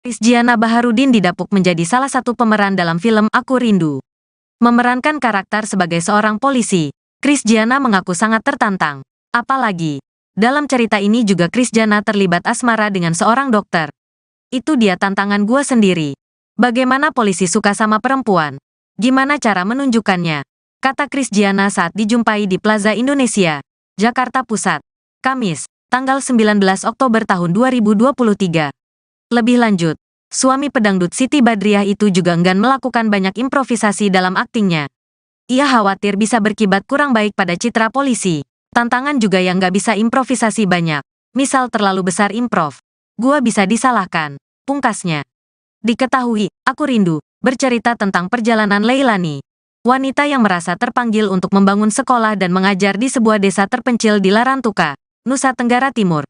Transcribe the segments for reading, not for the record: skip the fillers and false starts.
Krisdiana Baharudin didapuk menjadi salah satu pemeran dalam film Aku Rindu. Memerankan karakter sebagai seorang polisi, Krisdiana mengaku sangat tertantang. Apalagi, dalam cerita ini juga Krisdiana terlibat asmara dengan seorang dokter. Itu dia tantangan gua sendiri. Bagaimana polisi suka sama perempuan? Gimana cara menunjukkannya? Kata Krisdiana saat dijumpai di Plaza Indonesia, Jakarta Pusat, Kamis, tanggal 19 Oktober tahun 2023. Lebih lanjut, suami pedangdut Siti Badriah itu juga enggan melakukan banyak improvisasi dalam aktingnya. Ia khawatir bisa berkibat kurang baik pada citra polisi. Tantangan juga yang gak bisa improvisasi banyak. Misal terlalu besar improv. Gua bisa disalahkan. Pungkasnya. Diketahui, Aku Rindu bercerita tentang perjalanan Leilani, wanita yang merasa terpanggil untuk membangun sekolah dan mengajar di sebuah desa terpencil di Larantuka, Nusa Tenggara Timur.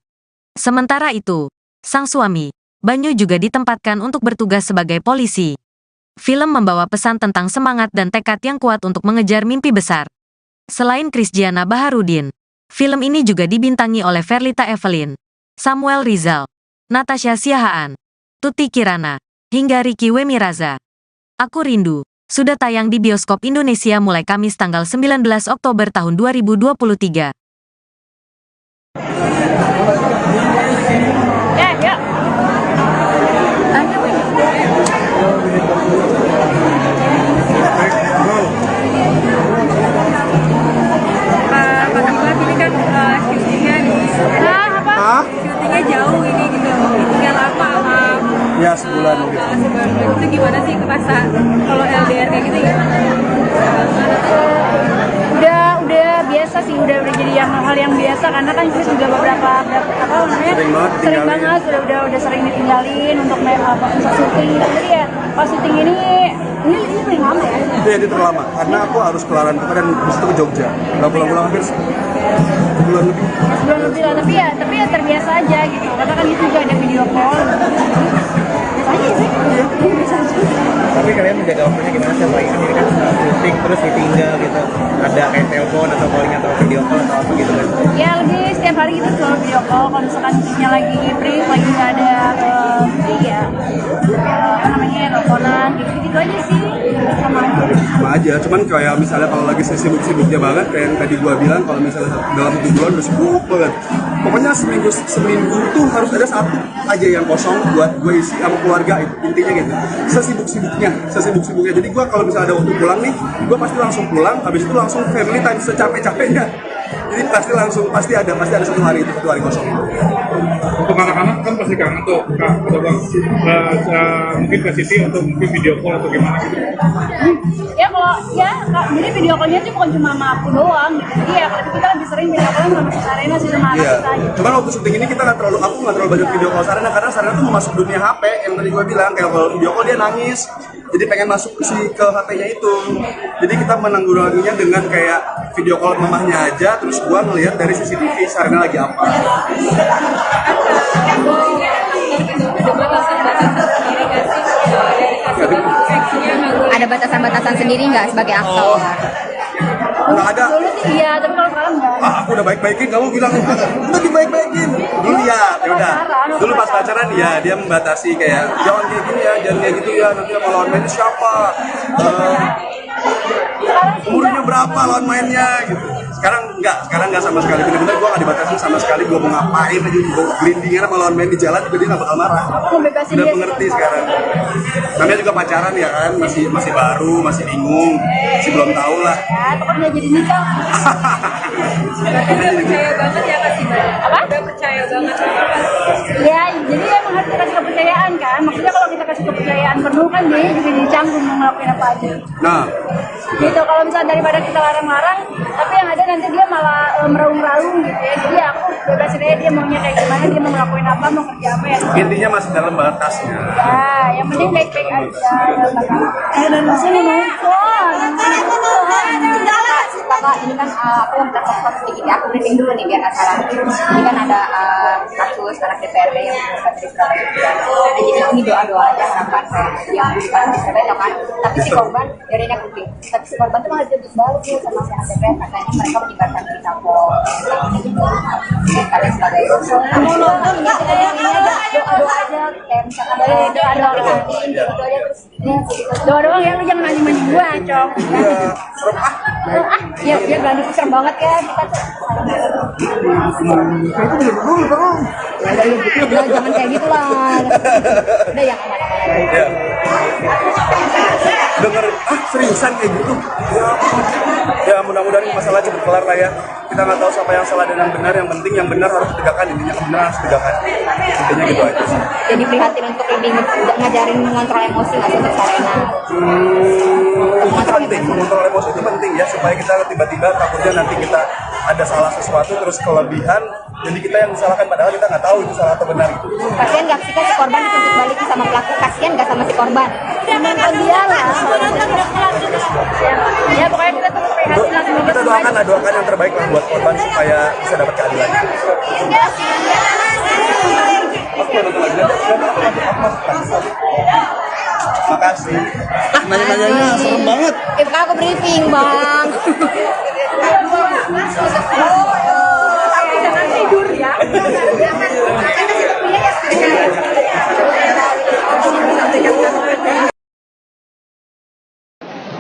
Sementara itu, sang suami, Banyu juga ditempatkan untuk bertugas sebagai polisi. Film membawa pesan tentang semangat dan tekad yang kuat untuk mengejar mimpi besar. Selain Krisdiana Baharudin, film ini juga dibintangi oleh Verlita Evelyn, Samuel Rizal, Natasha Siahaan, Tuti Kirana, hingga Ricky Wemiraza. Aku Rindu sudah tayang di bioskop Indonesia mulai Kamis tanggal 19 Oktober tahun 2023. Ya. Kata gue ini kan syutingnya syutingnya jauh ini gitu, tinggal lama sama ya sebulan gitu. Sebulan itu gimana sih kerasa kalau LDR kayak gitu ya? Udah biasa sih, udah jadi hal yang biasa karena kan Chris juga beberapa sering banget udah sering ditinggalin untuk proses syuting. Jadi ya pas syuting ini paling lama ya. Iya, ini terlama karena aku harus ke Larantuka dan habis itu ke Jogja. Gak pulang-pulang hampir sebulan lebih. Sebulan lebih lah, tapi ya terbiasa aja gitu. Karena kan itu juga ada video call. Biasa aja sih. Biasa aja. Tapi kalian menjaga waktunya gimana sih? Apalagi ini kan syuting terus ditinggal gitu. Ada kayak telepon atau calling atau video call atau apa gitu kan? Ya lebih setiap hari gitu kalau video call. Kalau misalkan syutingnya lagi brief, lagi nggak ada teleponan gitu aja sih. Sama aja, cuman kayak misalnya kalau lagi sibuk-sibuknya banget kayak yang tadi gua bilang, kalau misalnya dalam 1 bulan udah sibuk banget, pokoknya seminggu tuh harus ada satu aja yang kosong buat gue isi sama keluarga, itu intinya gitu. Sesibuk-sibuknya, jadi gua kalau misalnya ada waktu pulang nih, gua pasti langsung pulang, habis itu langsung family time secapek-capeknya. Jadi pasti ada satu hari kosong. Untuk anak-anak kan pasti kangen tuh, Kak, atau Bang, mungkin ke Siti untuk mungkin video call atau gimana gitu. Jadi video call-nya tuh bukan cuma sama aku doang gitu. Jadi ya kita lebih sering video call sama Sarena sih, sama anak kita gitu. Cuman waktu syuting ini aku nggak terlalu banyak video call Sarena karena Sarena tuh mau masuk dunia HP yang tadi gue bilang, kayak kalau video call dia nangis. Jadi pengen masuk ke HP-nya itu. Jadi kita menanggulanginya dengan kayak video call mamahnya aja, terus gua ngelihat dari CCTV Sarena lagi apa. Ada batasan-batasan sendiri nggak sebagai aktor? Nggak ada. Dulu sih iya, tapi kalau sekarang enggak. Aku udah baik-baikin, kamu bilang udah dibaik-baikin. Dulu ya udah. Dulu pas pacaran ya dia membatasi kayak jangan kayak gini ya, jangan kayak gitu ya, nanti sama lawan mainnya siapa, umurnya berapa lawan mainnya gitu. Sekarang enggak sama sekali. Bener-bener gue gak dibatasi sama sekali. Gue mau ngapain aja, gue gelindingan sama lawan main di jalan, juga dia gak bakal marah. Udah mengerti sekarang. Namanya juga pacaran ya kan, masih baru, masih bingung, masih belum tahu lah. Ya, pokoknya jadi nikah. Udah percaya banget ya Kak Siti? Apa? Udah percaya banget. Ya, jadi emang harus dikasih kepercayaan kan. Maksudnya kalau kita kasih kepercayaan penuh kan dia juga dicanggung mau ngelakuin apa aja. Nah, gitu, kalau misalnya daripada kita larang-larang, tapi yang ada nanti dia malah meraung-raung gitu ya. Jadi aku bebasin aja dia maunya kayak gimana, dia mau ngelakuin apa, mau kerja apa ya. intinya masih dalam batasnya. Ya, yang penting baik-baik aja. Dan sini nonton. Kakak, ini kan aku minta support sedikit ya, aku briefing dulu nih biar nggak salah. Ini kan ada kasus anak DPRD yang bukan dari Surabaya. Nah, jadi ini doa-doa aja harapan yang bukan di Surabaya kan. Tapi si korban, dari ini aku brief. Tapi si korban tuh malah dituntut balik tuh sama si anak DPR, katanya mereka menyebarkan berita bohong. Kalian sebagai kamu nonton nggak? Doa aja. kayak misalkan doa doang Doa doang ya, lu jangan anjing-anjing gua, Cong. ya dia bilang itu serem banget ya kita tuh ya jangan kayak gitu lah udah yang Ya. Dengar seriusan kayak gitu. Ya mudah-mudahan masalah cepat kelar lah ya. Kita nggak tahu siapa yang salah dan yang benar. Yang penting yang benar harus ditegakkan, intinya kebenaran harus ditegakkan. Intinya gitu aja sih. jadi prihatin untuk lebih ngajarin mengontrol emosi nggak sih untuk Sarena Mengontrol emosi itu penting ya, supaya kita tiba-tiba takutnya nanti kita ada salah sesuatu terus kelebihan, jadi kita yang disalahkan padahal kita nggak tahu itu salah atau benar gitu. kasian nggak sih kan si korban dituntut balik sama pelaku, kasian nggak sama si korban Menonton dia lah. Ya pokoknya kita tuh prihatin lah semoga Kita doakan yang terbaik lah buat korban supaya bisa dapat keadilan. Oke, betul lagi. Makasih. Nanya-nanyanya serem banget. aku briefing bang jangan tidur ya.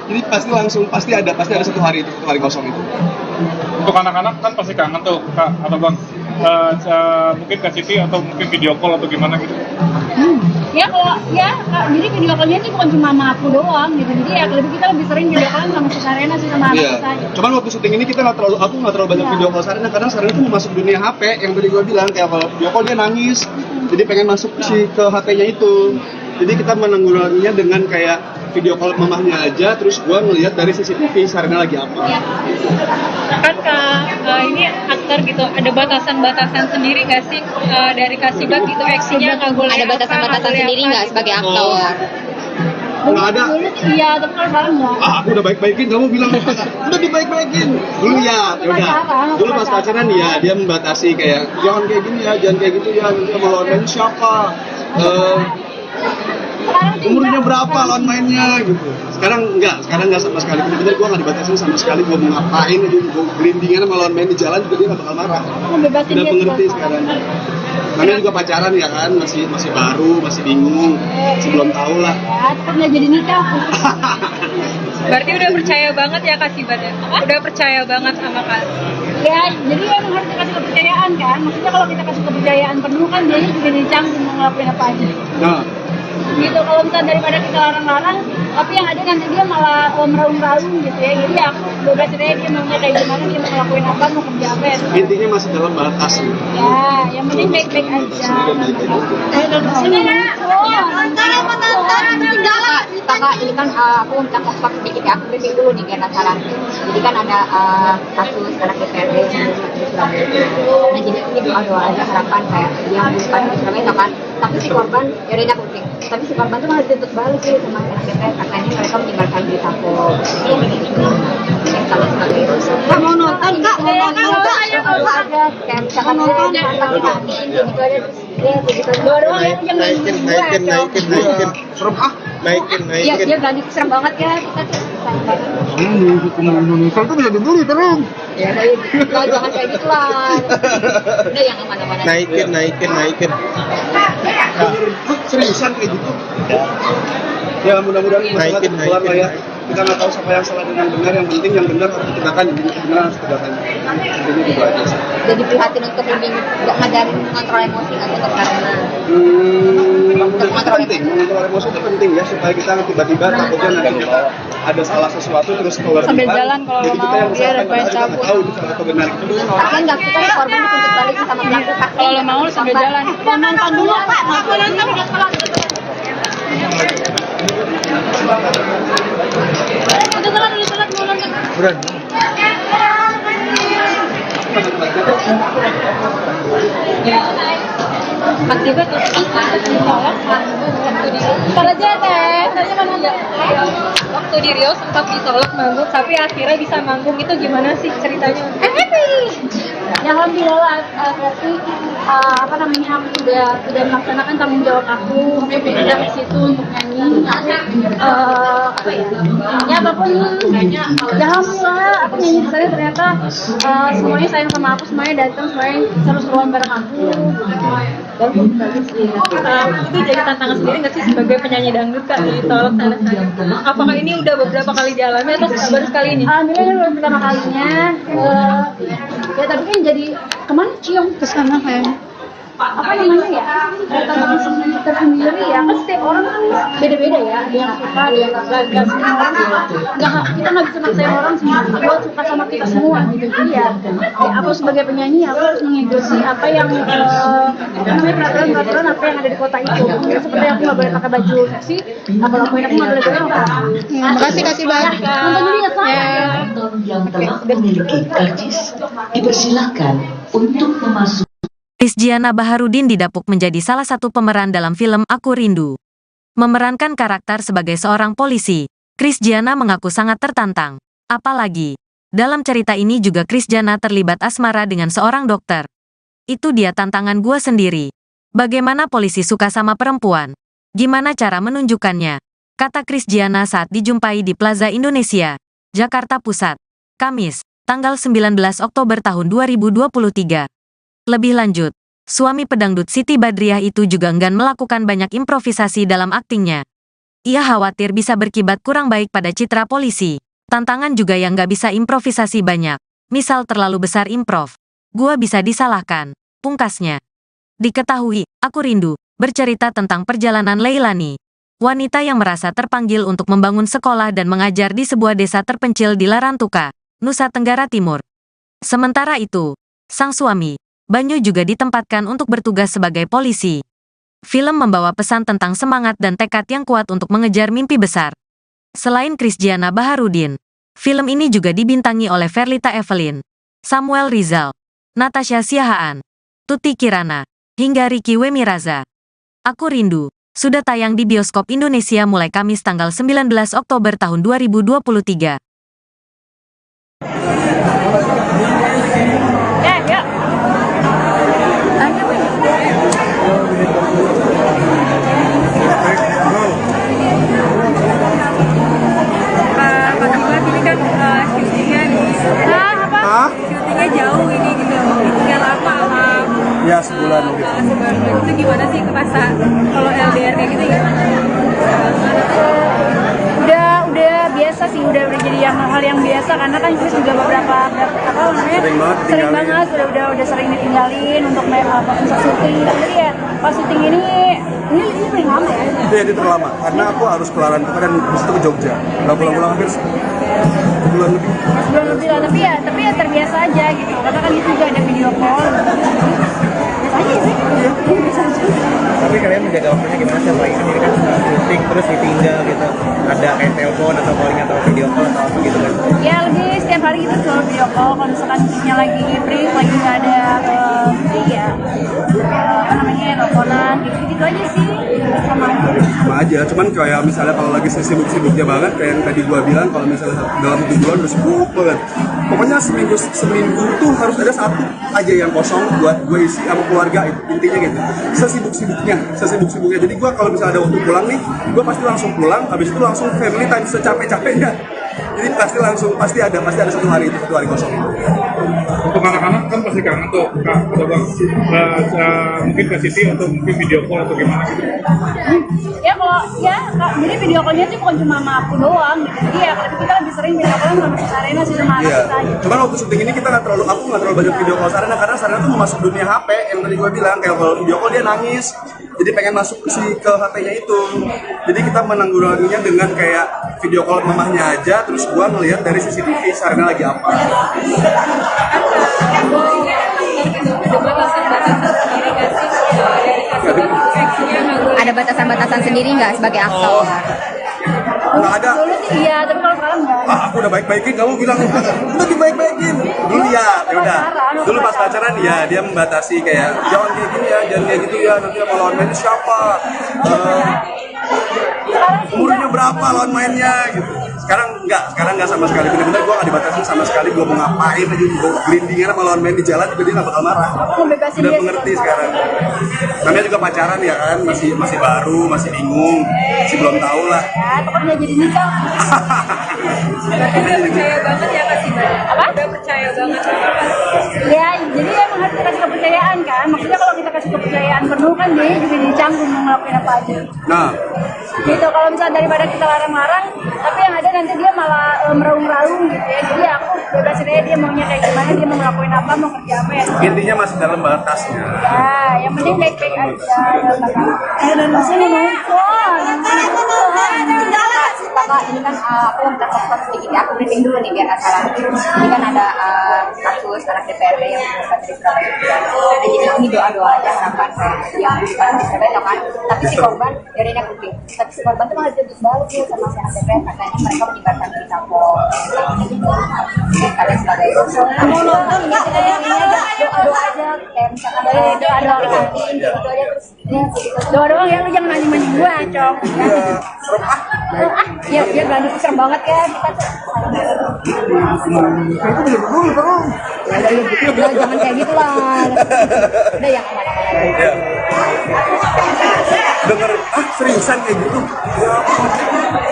Ini pasti ada satu hari kosong itu. Untuk anak-anak kan pasti kangen tuh kak atau bang, mungkin ke Siti atau mungkin video call atau gimana gitu. Ya kalau ya jadi video call-nya itu bukan cuma sama aku doang gitu, jadi ya kita lebih sering video call sama si Sarena sih sama anak saya. Cuman waktu syuting ini aku nggak terlalu banyak video call Sarena karena Sarena tuh mau masuk dunia HP yang tadi gue bilang, kayak kalau video call dia nangis, jadi pengen masuk ke HP-nya itu. Jadi kita menanggulanginya dengan kayak video call mamahnya aja, terus gue ngelihat dari CCTV Sarena lagi apa. Kan ini aktor gitu, ada batasan-batasan sendiri nggak sih dari Kasibat gitu, aksinya nggak boleh ada batasan-batasan sendiri nggak sebagai aktor Nggak ada. Iya, tapi kalau sekarang enggak. Aku udah baik-baikin, kamu bilang udah dibaik-baikin. Dulu ya udah. Dulu pas pacaran ya dia membatasi kayak jangan kayak gini ya, jangan kayak gitu ya. Nanti mau lawan main siapa? Umurnya berapa lawan mainnya gitu. Sekarang enggak sama sekali. Bener-bener gue nggak dibatasin sama sekali. Gue mau ngapain aja, gue gelindingan sama lawan main di jalan juga dia nggak bakal marah. Udah mengerti sekarang. Namanya juga pacaran ya kan, masih baru, masih bingung, belum tahu lah. Ya, tetap nggak jadi nikah. Berarti udah percaya banget ya Kasibat ya? Udah percaya banget sama Kak? Ya, jadi emang harus dikasih kepercayaan kan. Maksudnya kalau kita kasih kepercayaan penuh kan dia juga dicanggung mau ngelakuin apa aja. Nah, Gitu, kalau misalnya daripada kita larang-larang, tapi yang ada nanti dia malah meraung-raung gitu ya. Jadi aku bebas aja dia maunya kayak gimana, dia mau ngelakuin apa, mau kerja apa ya. intinya masih dalam batas. Ya, yang penting baik-baik aja. Sini ya. Kakak, ini kan aku minta kopak sedikit ya, aku briefing dulu nih biar penasaran. Jadi kan ada kasus anak DPRD yang di Surabaya. Nah jadi ini doa aja harapan kayak yang bukan di Surabaya kan. Tapi si korban, ya udah aku briefing. Tapi si korban tuh malah dituntut balik sih sama anak DPR. Katanya mereka meninggalkan berita kok. Yang sama sekali. Kak mau nonton kak, mau nonton. Kalau ada kayak misalkan nonton, gitu ada Dua-dua ya, jangan Serem ah. Iya, dia bilang itu serem banget ya, kita tuh sayang banget. Hukum Indonesia itu bisa dibully terus. Ya udah, kalau jangan kayak gitu lah. Udah yang aman-aman aja. Naikin. Seriusan kayak gitu. Ya mudah-mudahan masalah cepat kelar lah ya. Kita nggak tahu siapa yang salah dan yang benar. Yang penting yang benar harus ditegakkan, intinya kebenaran harus ditegakkan. Intinya gitu aja sih. Jadi prihatin untuk lebih nggak ngajarin mengontrol emosi nggak sih untuk Sarena. Mengontrol emosi itu penting ya, supaya kita tiba-tiba takutnya nanti kita ada salah sesuatu terus kelebihan. Sambil jalan kalau jadi kita mau, yang biar disalahkan padahal kita cabut. nggak tahu itu salah atau benar. Kasian nggak sih kan korban dituntut balik sama pelaku. Kalau lo mau sambil jalan. Udah nonton dulu Pak, mau nonton. Udah telat mau nonton. Udah. Kasibat tuh ditolak waktu di Ntar aja teh, tanya mana aja. waktu di Rio sempat ditolak manggung, tapi akhirnya bisa manggung, itu gimana sih ceritanya? Yang alhamdulillah berarti apa namanya sudah melaksanakan tanggung jawab aku udah ke situ untuk nyanyi apa ya apapun ya alhamdulillah aku nyanyi di sana ternyata semuanya sayang sama aku, semuanya datang, semuanya seru-seruan bareng aku. Itu jadi tantangan sendiri nggak sih sebagai penyanyi dangdut Kak ditolak sana sana? Apakah ini udah beberapa kali dialami atau baru sekali ini? Alhamdulillah baru pertama kalinya. Ya tapi kan jadi kemana cium ke sana kayak apa namanya ya, ada tantangan tersendiri ya, kan setiap orang kan beda-beda ya, ada yang suka, ada yang nggak semua orang kita nggak bisa maksain orang semua buat suka sama kita semua gitu. Jadi ya aku sebagai penyanyi aku harus mengikuti apa yang namanya peraturan apa yang ada di kota itu. Seperti aku nggak boleh pakai baju seksi, kalau aku nggak boleh goyang apa. Makasih banyak nonton juga ya Kak. Yang telah memiliki karcis dipersilakan untuk memasuki. Krisdiana Baharudin didapuk menjadi salah satu pemeran dalam film Aku Rindu. Memerankan karakter sebagai seorang polisi, Krisdiana mengaku sangat tertantang. Apalagi, dalam cerita ini juga Krisdiana terlibat asmara dengan seorang dokter. Itu dia tantangan gua sendiri. Bagaimana polisi suka sama perempuan? Gimana cara menunjukkannya? Kata Krisdiana saat dijumpai di Plaza Indonesia, Jakarta Pusat, Kamis, tanggal 19 Oktober tahun 2023. Lebih lanjut, suami pedangdut Siti Badriah itu juga enggan melakukan banyak improvisasi dalam aktingnya. Ia khawatir bisa berkibat kurang baik pada citra polisi. Tantangan juga yang gak bisa improvisasi banyak. Misal terlalu besar improv. Gua bisa disalahkan. Pungkasnya. Diketahui, Aku Rindu bercerita tentang perjalanan Leilani, wanita yang merasa terpanggil untuk membangun sekolah dan mengajar di sebuah desa terpencil di Larantuka, Nusa Tenggara Timur. Sementara itu, sang suami, Banyu juga ditempatkan untuk bertugas sebagai polisi. Film membawa pesan tentang semangat dan tekad yang kuat untuk mengejar mimpi besar. Selain Krisdiana Baharudin, film ini juga dibintangi oleh Verlita Evelyn, Samuel Rizal, Natasha Siahaan, Tuti Kirana, hingga Ricky Wemiraza. Aku Rindu sudah tayang di bioskop Indonesia mulai Kamis tanggal 19 Oktober tahun 2023. Syutingnya jauh ini gitu, tinggal lama Ya sebulan gitu. sebulan itu gimana sih kerasa kalau LDR kayak gitu ya? Udah biasa sih, udah jadi hal yang biasa karena kan Chris juga beberapa apa namanya sering banget udah sering ditinggalin untuk proses syuting. Jadi ya pas syuting ini paling lama ya. Itu terlama karena aku harus ke Larantuka dan habis itu ke Jogja. Nggak pulang-pulang hampir sebulan lebih. Sebelum lebih lah, tapi ya terbiasa aja gitu. Karena kan itu juga ada video call. Biasa aja sih. Biasa aja. Tapi kalian menjaga waktunya gimana sih? Apalagi kan ini kan syuting terus ditinggal gitu. Ada kayak telepon atau calling atau video call atau apa gitu kan? Ya lebih setiap hari kita selalu video call. Kalau misalkan kita lagi break, lagi nggak ada apa namanya teleponan gitu aja sih. Sama aja, cuman kayak misalnya kalau lagi sibuk-sibuknya banget kayak yang tadi gua bilang, kalau misalnya dalam 7 bulan udah sibuk banget, pokoknya seminggu tuh harus ada satu aja yang kosong buat gue isi sama keluarga, itu intinya gitu. Sesibuk-sibuknya jadi gua kalau misalnya ada waktu pulang nih, gua pasti langsung pulang, habis itu langsung family time secapek-capeknya. Jadi pasti ada satu hari kosong. Untuk anak-anak kan pasti kangen tuh Kak atau Bang, mungkin ke Siti atau mungkin video call atau gimana gitu. Ya kalau jadi video callnya sih bukan cuma sama aku doang gitu. Jadi ya kalau kita lebih sering video call sama Sarena sih sama anak kita gitu. Cuman waktu syuting ini aku nggak terlalu banyak video call Sarena karena Sarena tuh mau masuk dunia HP yang tadi gue bilang, kayak kalau video call dia nangis, jadi pengen masuk ke HP-nya itu. Jadi kita menanggulanginya dengan kayak video call mamahnya aja, terus gue ngelihat dari CCTV Sarena lagi apa. Ada batasan-batasan sendiri nggak sebagai aktor? Nggak ada. Dulu sih iya, tapi kalau sekarang enggak. Aku udah baik-baikin, kamu bilang udah dibaik-baikin. Dulu ya udah. Dulu pas pacaran ya dia membatasi kayak jangan kayak gini ya, jangan kayak gitu ya, nanti sama lawan mainnya siapa, umurnya berapa lawan mainnya gitu. Sekarang enggak sama sekali, bener-bener gue nggak dibatasi sama sekali. Gue mau ngapain aja, gue gelindingan sama lawan main di jalan juga dia nggak bakal marah. Udah mengerti sekarang. Namanya juga pacaran ya kan, masih baru, masih bingung, masih belum tahu lah. Ya, takutnya jadi nikah. Udah percaya banget ya Kak Siti? Apa? Udah percaya percaya banget sama Kak. Ya, jadi emang harus dikasih kepercayaan kan. Maksudnya kalau kita kasih kepercayaan penuh kan dia juga jadi canggung mau ngelakuin apa aja. Nah, Gitu, kalau misalnya daripada kita larang-larang, tapi yang ada nanti dia malah meraung-raung gitu ya. Jadi aku bebasin aja dia maunya kayak gimana, dia mau ngelakuin apa, mau kerja apa ya. intinya masih dalam batasnya. Ya, yang penting baik-baik aja. Dan di sini nonton. Kakak ini kan aku minta support sedikit ya, aku briefing dulu nih biar nggak salah. Ini kan ada kasus anak DPRD yang bukan dari Surabaya juga. Nah, jadi ini doa-doa aja harapan kayak yang bukan di Surabaya tau kan. Tapi si korban dari ini aku briefing. Tapi si korban tuh malah dituntut balik tuh sama si anak DPR katanya mereka menyebarkan berita bohong. Mungkin kalian sebagai Mau nonton nggak? Doa-doa aja. Kayak misalkan doa-doa prihatin gitu aja terus doa doang ya, lu jangan nanya-nanya gue, Cong. Ya, dia gak serem banget ya kita tuh. udah jangan kayak gitu lah. Udah yang mana-mana. Ya. Denger, seriusan kayak gitu.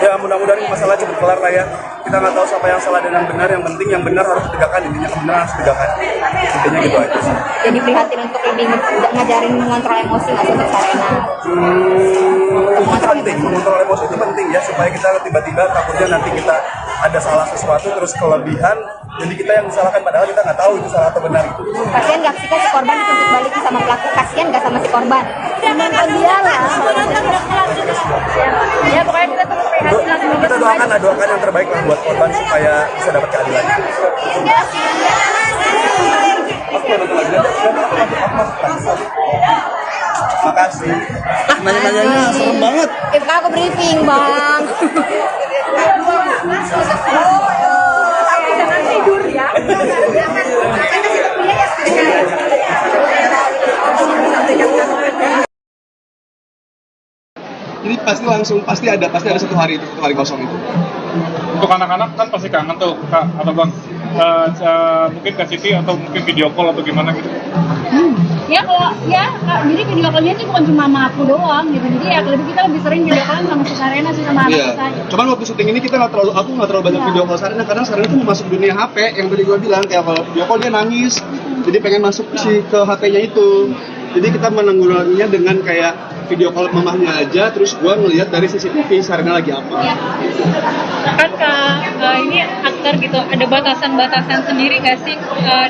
Ya mudah-mudahan ini masalah cepat kelar lah ya. Kita nggak tahu siapa yang salah dan yang benar. Yang penting yang benar harus ditegakkan. Intinya kebenaran harus ditegakkan. Intinya gitu aja sih. Jadi prihatin untuk lebih ngajarin mengontrol emosi nggak sih untuk Sarena? Itu penting, mengontrol emosi itu penting ya, supaya kita tiba-tiba takutnya nanti kita ada salah sesuatu terus kelebihan, jadi kita yang disalahkan padahal kita nggak tahu itu salah atau benar itu. Kasian nggak sih kan si korban dituntut balik sama pelaku? Kasian nggak sama si korban? Nonton dia lah. Ya pokoknya kita terus prihatin lah, semoga Kita doakan yang terbaik lah buat korban supaya bisa dapat keadilan. Makasih. Nanya-nanyanya serem banget. Kan aku briefing bang. jangan tidur ya. Ini pasti ada satu hari kosong itu. Untuk anak-anak kan pasti kangen tuh Kak atau Bang. Mungkin ke Siti atau mungkin video call atau gimana gitu. Ya kalau ya Kak, jadi video call-nya itu bukan cuma sama aku doang gitu. Jadi ya kita lebih sering video call sama si Sarena sih sama anak kita. Cuman waktu syuting ini aku nggak terlalu banyak video call Sarena karena Sarena tuh mau masuk dunia HP yang tadi gue bilang kayak kalau video call dia nangis. Jadi pengen masuk ke HP-nya itu. Jadi kita menanggulanginya dengan kayak video call mamahnya aja, terus gue ngelihat dari CCTV Sarena lagi apa. Ya. Kan Kak, ini aktor gitu, ada batasan-batasan sendiri nggak sih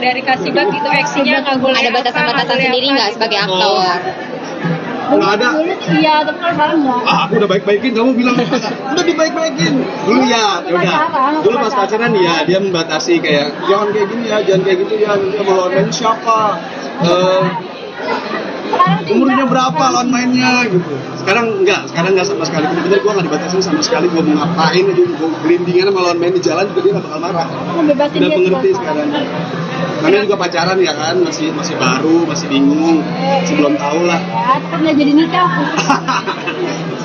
dari Kasibat gitu, aksinya nggak boleh Ada batasan-batasan sendiri nggak sebagai aktor? Nggak ada. Iya, tapi kalau sekarang enggak. Aku udah baik-baikin, kamu bilang udah dibaik-baikin. Dulu ya udah. Dulu pas pacaran ya dia membatasi kayak jangan kayak gini ya, jangan kayak gitu ya. Nanti mau lawan main siapa? Umurnya berapa lawan mainnya gitu. Sekarang enggak sama sekali. Bener-bener gue nggak dibatasi sama sekali. Gue mau ngapain aja, gue gelindingan sama lawan main di jalan juga dia nggak bakal marah. Udah mengerti sekarang. Namanya juga pacaran ya kan, masih baru, masih bingung, masih belum tahu lah. Ya, tetap nggak jadi nikah.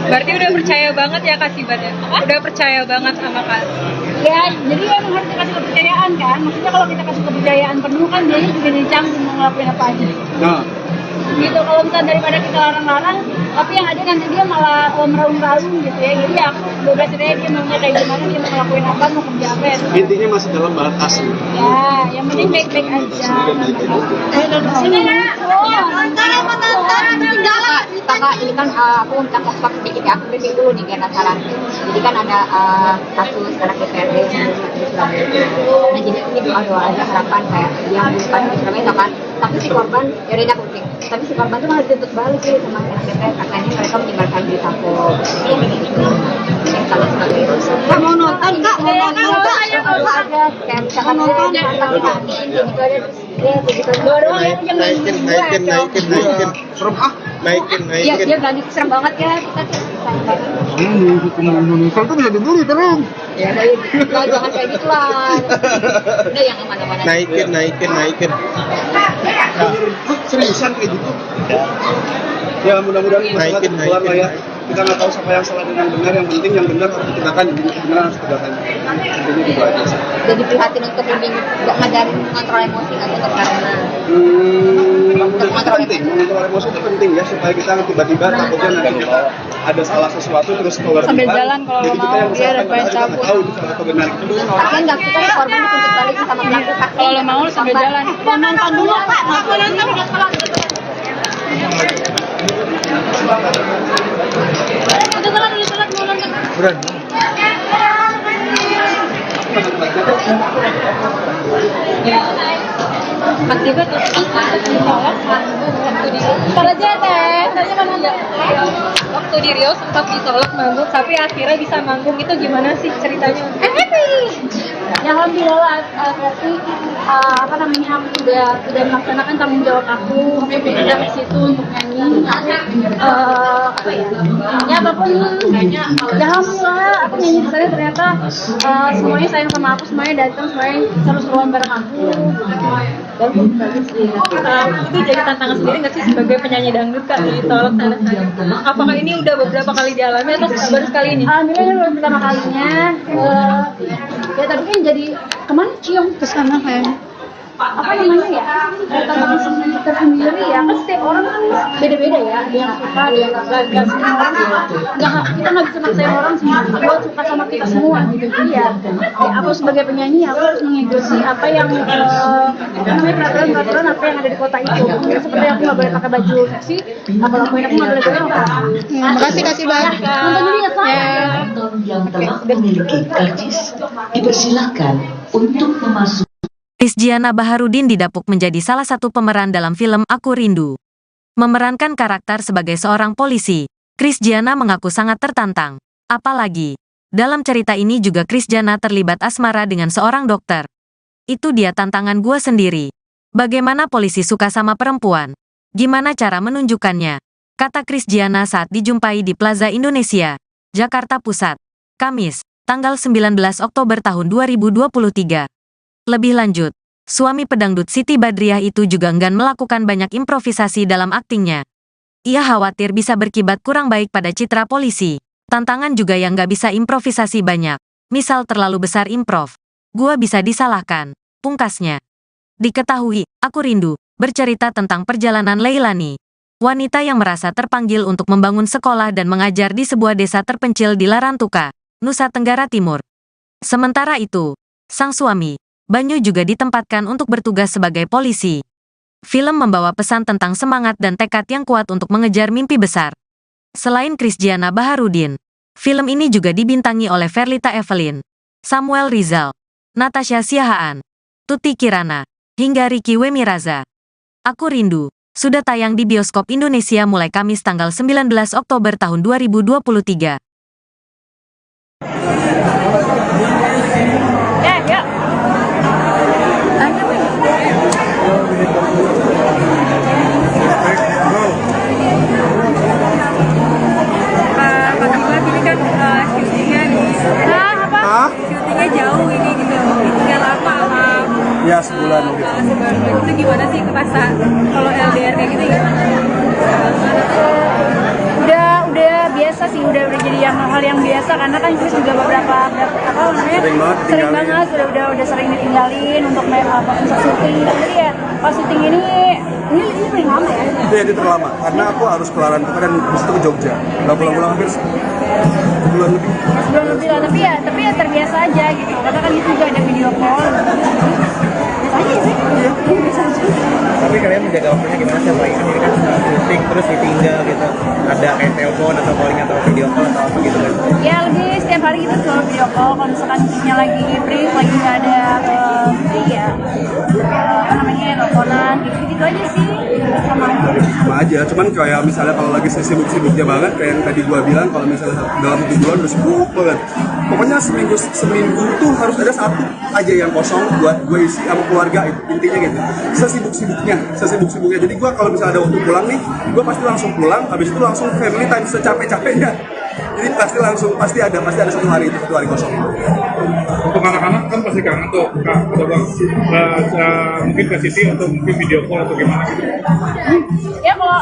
Berarti udah percaya banget ya Kasibat ya? Udah percaya banget sama Kak. Ya, jadi emang harus dikasih kepercayaan kan. Maksudnya kalau kita kasih kepercayaan penuh kan dia juga jadi canggung mau ngelakuin apa aja. Nah, Gitu, kalau misalnya daripada kita larang-larang, tapi yang ada nanti dia malah meraung-raung gitu ya. Jadi aku bebasin aja dia maunya kayak gimana, dia mau ngelakuin apa, mau kerja apa ya. intinya masih dalam batas. Ya, yang penting baik-baik aja. Sini ya. Kakak, ini kan aku minta support sedikit ya, aku briefing dulu nih biar nggak salah. Jadi kan ada kasus anak DPRD yang bukan di Surabaya. Nah jadi ini doa-doa aja harapan kayak yang bukan di Surabaya tau kan. Tapi si korban, ya udah aku briefing. Tapi si korban tuh malah dituntut balik sih sama anak DPR, katanya mereka menyebarkan berita bohong. Kak mau nonton Kak, mau nonton aja kayak misalkan nonton gitu aja terus gitu doang ya, jangan naikin. Iya, dia berani serem banget ya, kita tuh sayang banget. Kalau tuh bisa dibully terus. Ya, jangan kayak gitu lah. Udah yang aman-aman aja. naikin. Seriusan kayak gitu? Ya mudah-mudahan ini masalah cepat kelar lah ya. Kita nggak tahu siapa yang salah dan yang benar. Yang penting yang benar harus ditegakkan, kebenaran harus ditegakkan. Intinya gitu aja sih. Jadi prihatin untuk lebih ngajarin mengontrol emosi nggak sih untuk Sarena? Mengontrol emosi itu penting ya, supaya kita tiba-tiba takutnya nanti kita ada salah sesuatu terus keluar Sambil depan, jalan kalau jadi mau, kita yang dia ada misalkan main kita nggak cabut. tahu itu salah atau benar itu kan orang. Tapi enggak, kita korban dituntut balik sama pelaku. Kalau lo mau, lo sambil jalan. Mau nonton dulu, Pak. Mau nonton. Udah telat, mau nonton. Udah. Akibat ditolak waktu di Ntar aja deh, tanya mana aja. waktu di Rio sempat ditolak manggung, tapi akhirnya bisa manggung. Itu gimana sih ceritanya? Ya alhamdulillah, berarti apa namanya, aku udah melaksanakan tanggung jawab aku pindah ke situ untuk nyanyi. Apa ya? Ya apapun, ya alhamdulillah aku nyanyi di sana ternyata semuanya sayang sama aku, semuanya datang, semuanya seru-seruan bareng aku. Dan bagus sih. Itu jadi tantangan sendiri nggak sih sebagai penyanyi dangdut Kak ditolak sana? Apakah ini udah beberapa kali dialami atau baru sekali ini? Alhamdulillah ini baru pertama kalinya. Ya tapi kan jadi kemana cium ke sana kayaknya. Apa namanya ya? Tantangan tersendiri ya. Kan setiap orang kan beda-beda ya. Ada yang suka, ada yang enggak. Semua orang kita nggak bisa maksain orang semua buat suka sama kita semua gitu. Jadi ya aku sebagai penyanyi aku harus mengikuti apa yang namanya peraturan apa yang ada di kota itu. Ya, seperti aku nggak boleh pakai baju seksi, apa lakuin aku nggak boleh pakai apa. Makasih banyak. Nonton dulu ya Pak. Penonton yang telah memiliki karcis dipersilahkan untuk memasuki. Krisdiana Baharudin didapuk menjadi salah satu pemeran dalam film Aku Rindu. Memerankan karakter sebagai seorang polisi, Krisdiana mengaku sangat tertantang. Apalagi, dalam cerita ini juga Krisdiana terlibat asmara dengan seorang dokter. Itu dia tantangan gua sendiri. Bagaimana polisi suka sama perempuan? Gimana cara menunjukkannya? Kata Krisdiana saat dijumpai di Plaza Indonesia, Jakarta Pusat, Kamis, tanggal 19 Oktober tahun 2023. Lebih lanjut, suami pedangdut Siti Badriah itu juga enggan melakukan banyak improvisasi dalam aktingnya. Ia khawatir bisa berkibat kurang baik pada citra polisi. Tantangan juga yang nggak bisa improvisasi banyak. Misal terlalu besar improv. Gua bisa disalahkan. Pungkasnya. Diketahui, Aku Rindu bercerita tentang perjalanan Leilani, wanita yang merasa terpanggil untuk membangun sekolah dan mengajar di sebuah desa terpencil di Larantuka, Nusa Tenggara Timur. Sementara itu, sang suami, Banyu juga ditempatkan untuk bertugas sebagai polisi. Film membawa pesan tentang semangat dan tekad yang kuat untuk mengejar mimpi besar. Selain Krisdiana Baharudin, film ini juga dibintangi oleh Verlita Evelyn, Samuel Rizal, Natasha Siahaan, Tuti Kirana, hingga Ricky Wemiraza. Aku Rindu sudah tayang di bioskop Indonesia mulai Kamis tanggal 19 Oktober tahun 2023. Ya. Syutingnya jauh ini gitu, tinggal lama sama Ya sebulan gitu. sebulan. Itu gimana sih kerasa kalau LDR kayak gitu gimana? Udah biasa sih, udah jadi hal yang biasa karena kan Chris juga beberapa apa namanya Sering banget udah sering ditinggalin untuk proses syuting. Jadi ya pas syuting ini paling lama ya. Ini terlama karena aku harus kelaran itu dan habis itu ke Jogja. Nggak pulang-pulang hampir sebulan lebih. Sebelum lebih lah, tapi ya terbiasa aja gitu. Karena kan itu juga ada video call. Biasa aja sih. Iya, biasa aja. Tapi kalian menjaga waktunya gimana sih? Apalagi ini kan syuting terus ditinggal gitu. Ada kayak telepon atau calling atau video call atau apa gitu kan? Ya lebih setiap hari kita selalu video call kalau misalkan timnya lagi brief, lagi nggak ada apa namanya teleponan gitu aja sih. Sama aja, cuman kayak misalnya kalau lagi sibuk-sibuknya banget kayak yang tadi gua bilang, kalau misalnya dalam 1 bulan udah sibuk banget, pokoknya seminggu tuh harus ada satu aja yang kosong buat gue isi sama keluarga, itu intinya gitu. Sesibuk-sibuknya, jadi gua kalau misalnya ada waktu pulang nih, gua pasti langsung pulang, habis itu langsung family time secapek-capeknya. Jadi pasti ada satu hari kosong. Untuk anak-anak kan pasti kangen tuh Kak, atau Bang, mungkin ke Siti untuk mungkin video call atau gimana gitu. Ya kalau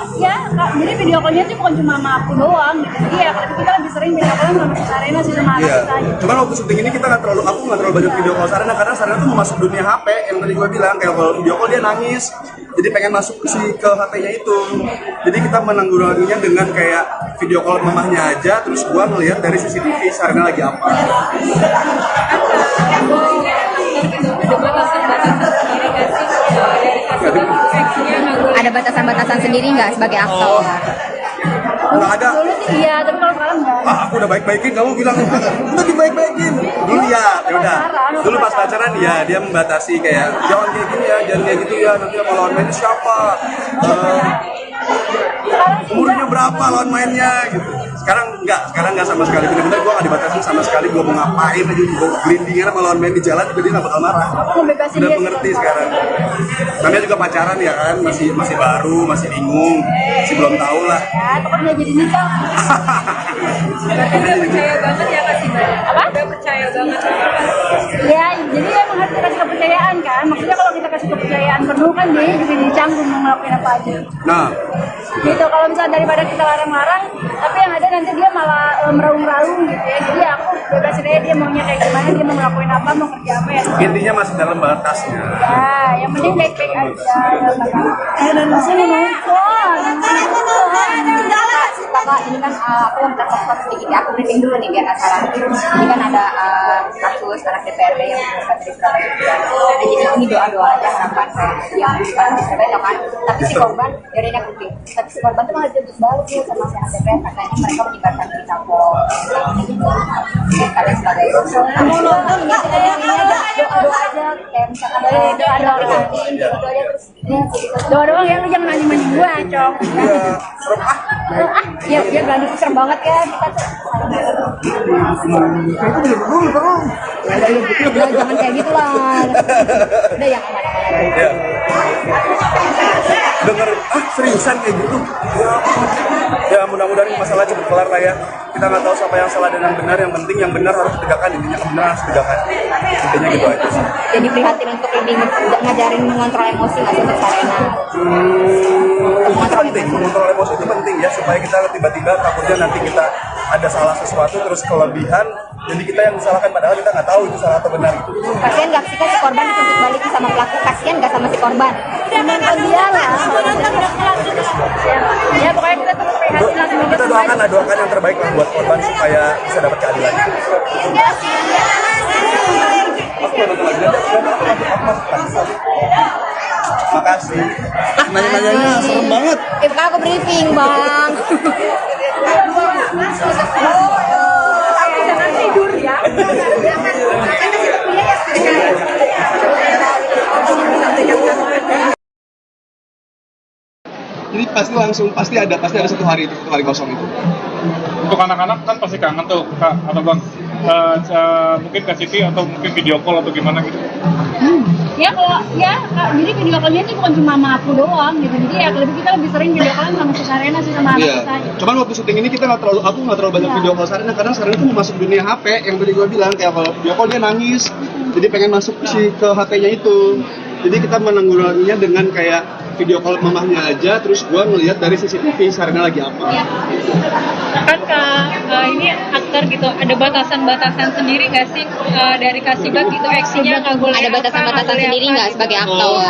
jadi video callnya sih bukan cuma sama aku doang gitu. Jadi ya tapi kita lebih sering video call sama Sarena sih sama anak Iya. kita gitu. Cuman waktu syuting ini aku nggak terlalu banyak video call Sarena karena Sarena tuh mau masuk dunia HP yang tadi gue bilang, kayak kalau video call dia nangis, jadi pengen masuk ke HP-nya itu. Jadi kita menanggulanginya dengan kayak video call mamahnya aja, terus gua ngelihat dari CCTV Sarina lagi apa. Ada batasan-batasan sendiri nggak sebagai aktor? Nggak ada. Dulu sih iya, tapi kalau sekarang enggak. Aku udah baik-baikin, kamu bilang udah dibaik-baikin. Dulu ya udah. Dulu pas pacaran ya dia membatasi kayak jangan kayak gini ya, jangan kayak gitu ya. Nanti sama lawan mainnya siapa? Umurnya berapa lawan mainnya gitu. Sekarang enggak sama sekali. Bener-bener gue nggak dibatasi sama sekali. Gue mau ngapain aja, gue gelindingan sama lawan main di jalan, juga dia nggak bakal marah. Ngebebasin Udah dia mengerti sekarang. Namanya juga pacaran ya kan, masih baru, masih bingung, masih belum tahu lah. Ya, pokoknya jadi nikah. Berarti udah percaya banget ya Kak Siba? Apa? Udah percaya banget. Ya, jadi emang harus dikasih kepercayaan kan. Maksudnya kalau kita kasih kepercayaan penuh kan dia juga dicanggung mau ngelakuin apa aja. Nah, Gitu, kalau misalnya daripada kita larang-larang, tapi yang ada nanti dia malah meraung-raung gitu ya. Jadi aku bebasin aja dia maunya kayak gimana, dia mau ngelakuin apa, mau kerja apa ya. intinya masih dalam batasnya. Ya, yang penting baik-baik aja. Dan di sini nonton. Kakak, ini kan aku minta fokus sedikit ya, aku briefing dulu nih biar nggak salah. Ini kan ada kasus anak DPRD yang bukan dari Surabaya juga. Nah, jadi ini doa-doa aja harapan kayak yang bukan di Surabaya tau kan. Tapi si korban, dari ini aku briefing. Tapi si korban tuh malah dituntut balik tuh sama si anak DPR katanya mereka menyebarkan berita bohong. Kalian sebagai Mau nonton nggak ini aja doa-doa aja kayak misalkan doa-doa gitu aja terus doa doang ya, lu jangan anjing-anjing gua, Cong. Ya, dia berani serem banget ya kita tuh. Udah jangan kayak gitu lah. Udah yang aman-aman. Ya. Dengar seriusan kayak gitu. Ya mudah-mudahan masalah cepat kelar lah ya. Kita nggak tahu siapa yang salah dan yang benar. Yang penting yang benar harus ditegakkan, intinya kebenaran harus ditegakkan. Intinya gitu aja sih. Jadi prihatin untuk ini ngajarin mengontrol emosi nggak sih untuk Sarena? Itu penting, mengontrol emosi itu penting ya, supaya kita tiba-tiba takutnya nanti kita ada salah sesuatu terus kelebihan, jadi kita yang disalahkan padahal kita nggak tahu itu salah atau benar. Kasian nggak sih kan si korban dituntut balik sama pelaku? Kasian nggak sama si korban? Nonton dia lah. Ya pokoknya kita tuh prihatin lah semoga Kita doakan yang terbaik lah buat korban supaya bisa dapat keadilan. Makasih. Nanya-nanyanya serem banget. Aku briefing bang. jangan tidur ya. Ini pasti ada satu hari kosong itu. Untuk anak-anak kan pasti kangen tuh Kak atau Bang. Mungkin ke Siti atau mungkin video call atau gimana gitu. Ya kalau ya Kak, jadi video call-nya itu bukan cuma sama aku doang gitu. Jadi ya kita lebih sering video call sama si Sarena sih sama anak kita. Cuman waktu syuting ini aku nggak terlalu banyak video call Sarena karena Sarena tuh mau masuk dunia HP yang tadi gue bilang kayak kalau video call dia nangis, jadi pengen masuk ke HP-nya itu. Jadi kita menanggulanginya dengan kayak video call mamahnya aja, terus gue ngelihat dari CCTV Sarena lagi apa. Ya. Kan Kak, ini aktor gitu, ada batasan-batasan sendiri nggak sih dari Kasibat gitu, aksinya nggak boleh Ada batasan-batasan sendiri nggak sebagai aktor?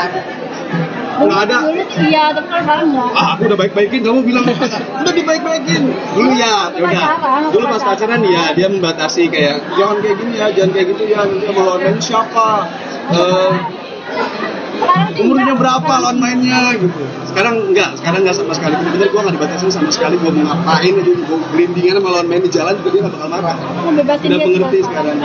Nggak ada. Dulu sih iya, tapi kalau sekarang enggak. Aku udah baik-baikin, kamu bilang udah dibaik-baikin. Dulu ya udah. Dulu pas pacaran ya dia membatasi kayak jangan kayak gini ya, jangan kayak gitu ya. Nanti sama lawan main siapa? Umurnya berapa lawan mainnya gitu. Sekarang enggak sama sekali. Bener-bener gue nggak dibatasi sama sekali. Gue mau ngapain aja, gue gelindingan sama lawan main di jalan juga dia nggak bakal marah. Ngebebasin Udah dia mengerti juga. sekarang.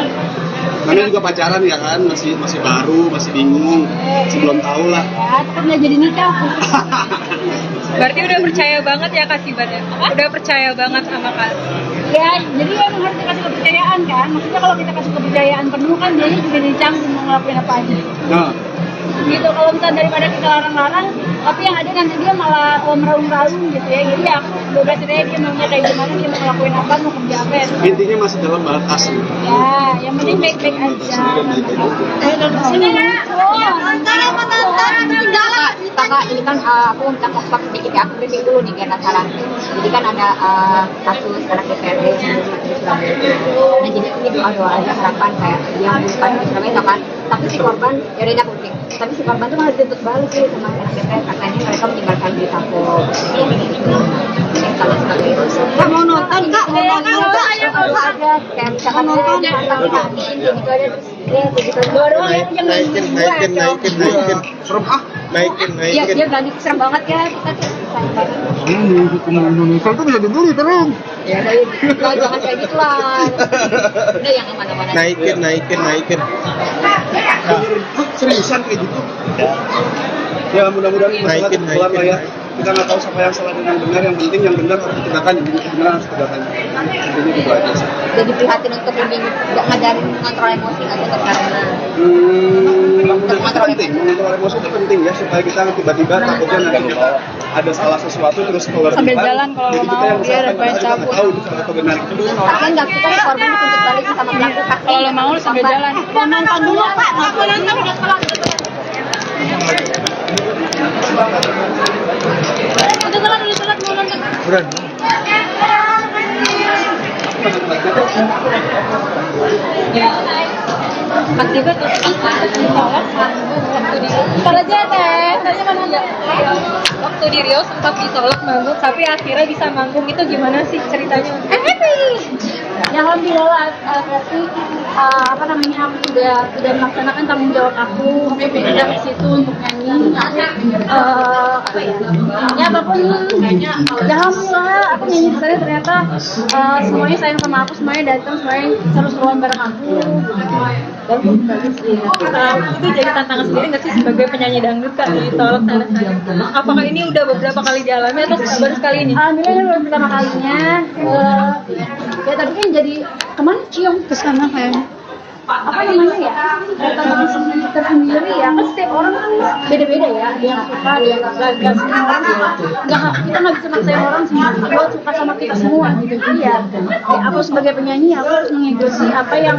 Namanya juga pacaran ya kan, masih baru, masih bingung, masih belum tahu lah. Ya, tetap nggak jadi nikah. Berarti udah percaya banget ya Kasibat ya? Udah percaya banget sama Kak. Ya, jadi emang harus dikasih kepercayaan kan. Maksudnya kalau kita kasih kepercayaan penuh kan dia juga dicanggung mau ngelakuin apa aja. Nah, Gitu, kalau misalnya daripada kita larang-larang, tapi yang ada nanti dia malah meraung-raung gitu ya. Jadi aku bebasin aja dia maunya kayak gimana, dia mau ngelakuin apa, mau kerja apa ya. intinya masih dalam batas gitu. Ya, yang penting baik-baik aja. Sini ya. Kakak, ini kan aku minta fokus sedikit ya, aku briefing dulu nih biar nggak salah. Jadi kan ada kasus anak DPRD yang bukan dari Surabaya. Nah, jadi ini doa-doa aja harapan kayak yang bukan dari Surabaya tau kan. Tapi si korban, ya udah aku briefing. Tapi si korban tuh malah dituntut balik sih sama anak DPR katanya mereka menyebarkan berita bohong. sama sebagai mau nonton kak mau nonton aja kayak misalkan nonton kita gitu aja terus ya begitu doang yang naikin ya dia ganti serem banget ya kita tuh Indonesia itu bisa dibeli terus. ya dari jangan kayak gitu lah udah yang mana-mana naikin Seriusan kayak gitu? Ya mudah-mudahan Naikin. lah ya. Kita nggak tahu siapa yang salah dan yang benar. Yang penting yang benar harus ditegakkan, yang benar harus ditegakkan. Intinya gitu aja sih. jadi prihatin untuk lebih nggak ngajarin mengontrol emosi aja karena Mengontrol emosi itu penting ya supaya kita tiba-tiba takutnya nanti ada salah sesuatu terus keluar Sambil jalan kalau jadi kita mau, yang dia ada menyalahkan, banyak kita nggak cabut. tahu itu salah atau benar. kan nggak kita korban dituntut balik sama pelaku kan Kalau lo mau lu sambil jalan. mau nonton dulu pak mau nonton Buran. Akibat ditolak waktu di waktu di Riau sempat ditolak manggung tapi akhirnya bisa manggung, itu gimana sih ceritanya? Ya alhamdulillah berarti apa namanya aku sudah melaksanakan tanggung jawab aku dari situ untuk nyanyi apa ya intinya apapun ya alhamdulillah aku nyanyi di sana ternyata semuanya sayang sama aku, semuanya datang, semuanya seru-seruan bareng aku dan bagus sih. Itu jadi tantangan sendiri nggak sih sebagai penyanyi dangdut kak ditolak sana? Apakah ini udah beberapa kali dialami atau baru sekali ini? Alhamdulillah ini baru pertama kalinya ya tapi kan jadi kemana cium ke sana kayak apa namanya ya tantangan tersendiri ya kan setiap orang kan beda-beda ya, ada yang suka ada yang nggak semua orang kita nggak bisa maksain orang semua suka sama kita semua gitu. Jadi ya aku sebagai penyanyi aku harus mengikuti apa yang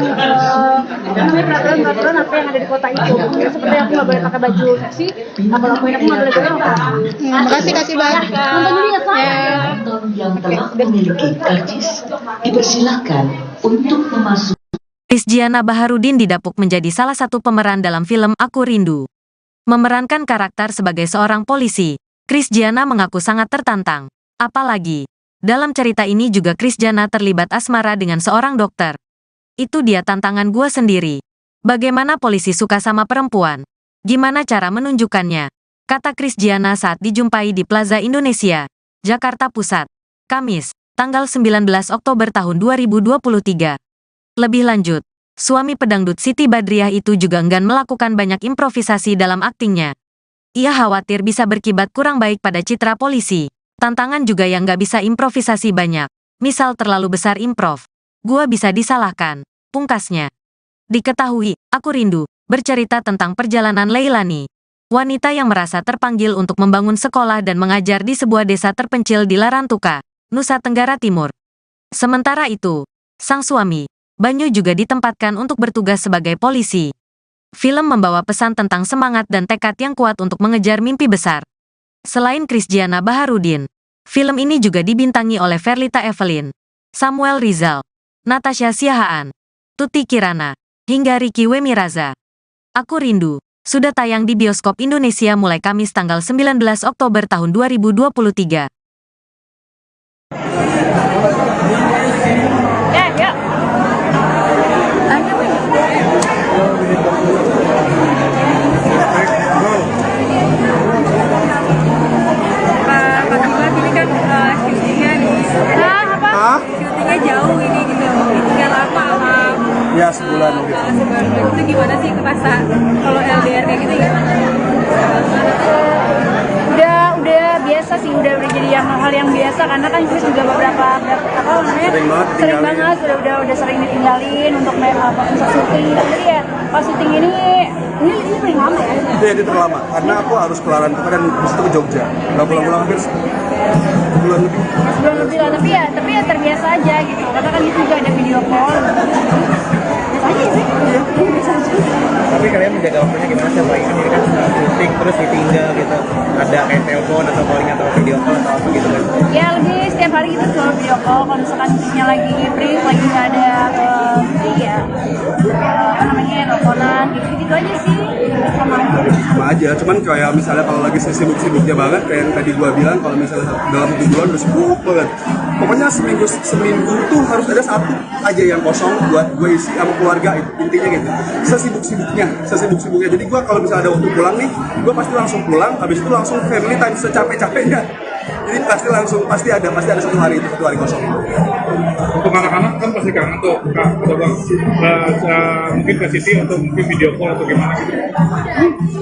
namanya peraturan apa yang ada di kota itu. Seperti aku nggak boleh pakai baju seksi, aku lakuin aku nggak boleh pakai apa. Makasih banyak nonton dulu ya sayang. Penonton yang telah memiliki karcis dipersilakan untuk memasuki. Krisdiana Baharudin didapuk menjadi salah satu pemeran dalam film Aku Rindu. Memerankan karakter sebagai seorang polisi, Krisdiana mengaku sangat tertantang. Apalagi, dalam cerita ini juga Krisdiana terlibat asmara dengan seorang dokter. Itu dia tantangan gua sendiri. Bagaimana polisi suka sama perempuan? Gimana cara menunjukkannya? Kata Krisdiana saat dijumpai di Plaza Indonesia, Jakarta Pusat, Kamis, tanggal 19 Oktober tahun 2023. Lebih lanjut, suami pedangdut Siti Badriah itu juga enggan melakukan banyak improvisasi dalam aktingnya. Ia khawatir bisa berkibat kurang baik pada citra polisi. Tantangan juga yang gak bisa improvisasi banyak. Misal terlalu besar improv. Gua bisa disalahkan. Pungkasnya. Diketahui, Aku Rindu bercerita tentang perjalanan Leilani, wanita yang merasa terpanggil untuk membangun sekolah dan mengajar di sebuah desa terpencil di Larantuka, Nusa Tenggara Timur. Sementara itu, sang suami, Banyu juga ditempatkan untuk bertugas sebagai polisi. Film membawa pesan tentang semangat dan tekad yang kuat untuk mengejar mimpi besar. Selain Krisdiana Baharudin, film ini juga dibintangi oleh Verlita Evelyn, Samuel Rizal, Natasha Siahaan, Tuti Kirana, hingga Ricky Wemiraza. Aku Rindu sudah tayang di bioskop Indonesia mulai Kamis tanggal 19 Oktober tahun 2023. Ya. Syutingnya jauh ini gitu, tinggal lama sama Ya sebulan gitu. sebulan. Itu gimana sih kerasa kalau LDR kayak gitu ya? Udah biasa sih, udah jadi hal yang biasa karena kan Chris juga beberapa apa namanya Sering banget udah sering ditinggalin untuk syuting. Jadi ya pas syuting ini paling lama ya. Itu terlama karena aku harus ke Larantuka dan habis itu ke Jogja. Nggak pulang-pulang hampir sebulan lebih. Sebelum lebih lah, tapi ya terbiasa aja gitu. Karena kan itu juga ada video call. Biasa aja sih. Biasa aja. Tapi kalian menjaga waktunya gimana sih? Apalagi kan ini kan syuting terus ditinggal gitu. Ada kayak telepon atau calling atau video call atau apa gitu kan? Ya lebih setiap hari gitu selalu video call. Kalau misalkan Chrisnya lagi free, lagi nggak ada apa namanya teleponan gitu aja sih. Sama aja. Sama aja, cuman kayak misalnya kalau lagi sibuk-sibuknya banget kayak yang tadi gua bilang, kalau misalnya dalam 1 bulan udah sibuk banget, pokoknya seminggu tuh harus ada satu aja yang kosong buat gue isi sama keluarga, itu intinya gitu. Sesibuk-sibuknya, jadi gua kalau misalnya ada waktu pulang nih, gua pasti langsung pulang, habis itu langsung family time secapek-capeknya. Jadi pasti ada 1 hari itu, 1 hari kosong. Untuk anak-anak kan pasti kangen tuh kak atau bang, mungkin ke Siti untuk mungkin video call atau gimana gitu.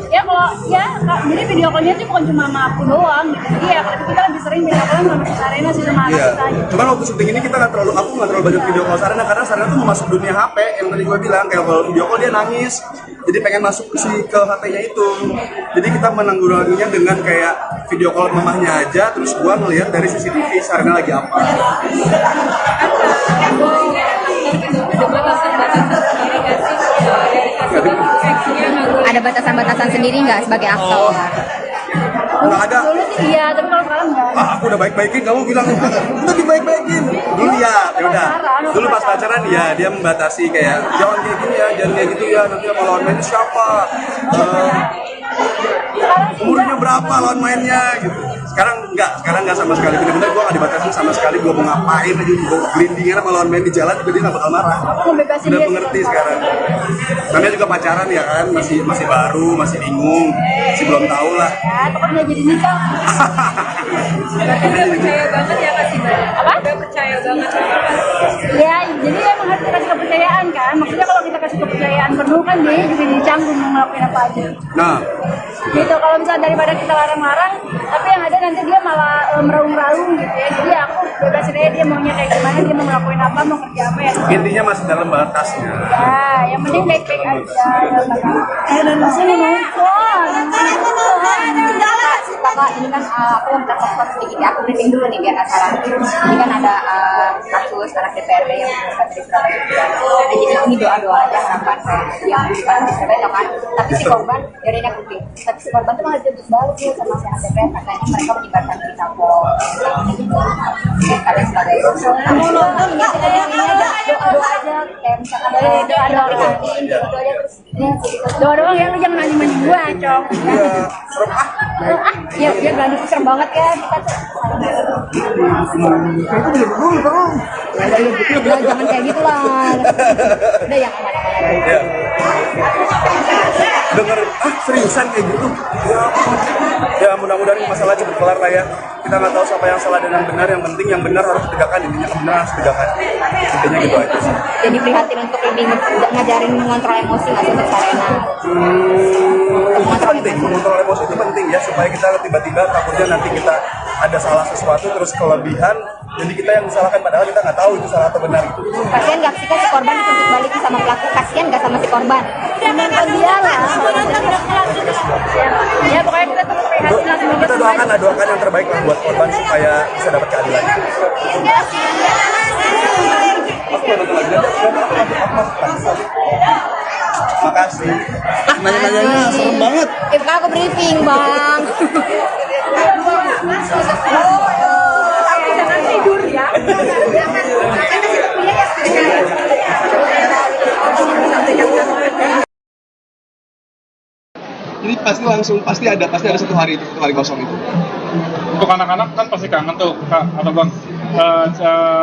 Ya kalau ya Kak, jadi video call-nya sih bukan cuma sama aku doang gitu. Jadi ya kalau kita lebih sering video call sama Sarena sih sama anak Iya. kita gitu. Cuman waktu syuting ini aku nggak terlalu banyak video call Sarena, karena Sarena tuh mau masuk dunia HP yang tadi gue bilang, kayak kalau video call dia nangis, jadi pengen masuk ke HP-nya itu. Jadi kita menanggulanginya dengan kayak video call mamahnya aja, terus gue ngelihat dari CCTV Sarena lagi apa. Ada batasan-batasan sendiri nggak sebagai aktor? Nggak ada. Dulu sih iya, tapi kalau sekarang enggak. Aku udah baik-baikin, kamu bilang udah dibaik-baikin. Dulu ya udah. Dulu pas pacaran ya dia membatasi kayak jangan kayak gini ya, jangan kayak gitu ya, nanti sama lawan mainnya siapa, umurnya berapa lawan mainnya gitu. Sekarang enggak sama sekali. Bener-bener gue nggak dibatasi sama sekali. Gue mau ngapain aja, gue gelindingan sama lawan main di jalan, juga dia nggak bakal marah. Udah mengerti sekarang. Namanya juga pacaran ya kan, masih baru, masih bingung, masih belum tahu lah. Ya, pokoknya jadi nikah. Udah percaya banget ya Kak Siti? Apa? Udah percaya banget. Ya, jadi emang harus kita kasih kepercayaan kan. Maksudnya kalau kita kasih kepercayaan penuh kan dia juga jadi canggung mau ngelakuin apa aja. Nah, Gitu, kalau misalnya daripada kita larang-larang, tapi yang ada nanti dia malah meraung-raung gitu ya. Jadi aku bebasin aja dia maunya kayak gimana, dia mau ngelakuin apa, mau kerja apa ya. intinya masih dalam batasnya. Ya, yang penting baik-baik aja. Dan di sini nonton. Kakak, ini kan aku minta support sedikit ya, aku briefing dulu nih biar nggak salah. Ini kan ada kasus anak DPRD yang bukan dari Surabaya juga. Nah, jadi ini doa-doa aja harapan yang bukan dari Surabaya kan. Tapi si korban, dari ini aku brief. Tapi si korban tuh malah jemput balik ya sama si anak DPR, katanya mereka menyebarkan berita bohong. Kalian sebagai kamu nonton nggak? Doa-doa aja, kayak misalkan doa-doa aja terus. Doa doang ya, lu jangan anjing-anjing gua, Cong. Ya berani serem banget ya kita tuh. Ya, jangan kayak gitu lah. Udah ya kemana-mana. Ya. Denger seriusan kayak gitu. Ya mudah-mudahan masalah cepat kelar lah ya. Kita nggak tahu siapa yang salah dan yang benar. Yang penting yang benar harus ditegakkan, intinya kebenaran harus ditegakkan. Intinya gitu aja sih. Jadi prihatin untuk lebih ngajarin mengontrol emosi nggak sih untuk Sarena? Itu penting, mengontrol emosi itu penting ya, supaya kita tiba-tiba takutnya nanti kita ada salah sesuatu terus kelebihan, jadi kita yang disalahkan padahal kita nggak tahu itu salah atau benar itu. Kasian nggak sih kan si korban dituntut balik sama pelaku? Kasian nggak sama si korban? Nonton dia lah. Ya pokoknya kita tetap prihatin lah, semoga Kita doakan yang terbaik lah buat korban supaya bisa dapat keadilan. Makasih. Nanya-nanyanya serem banget. Aku briefing bang. jangan tidur ya. Jadi pasti ada 1 hari itu, 1 hari kosong itu. Untuk anak-anak kan pasti kangen tuh kak atau bang,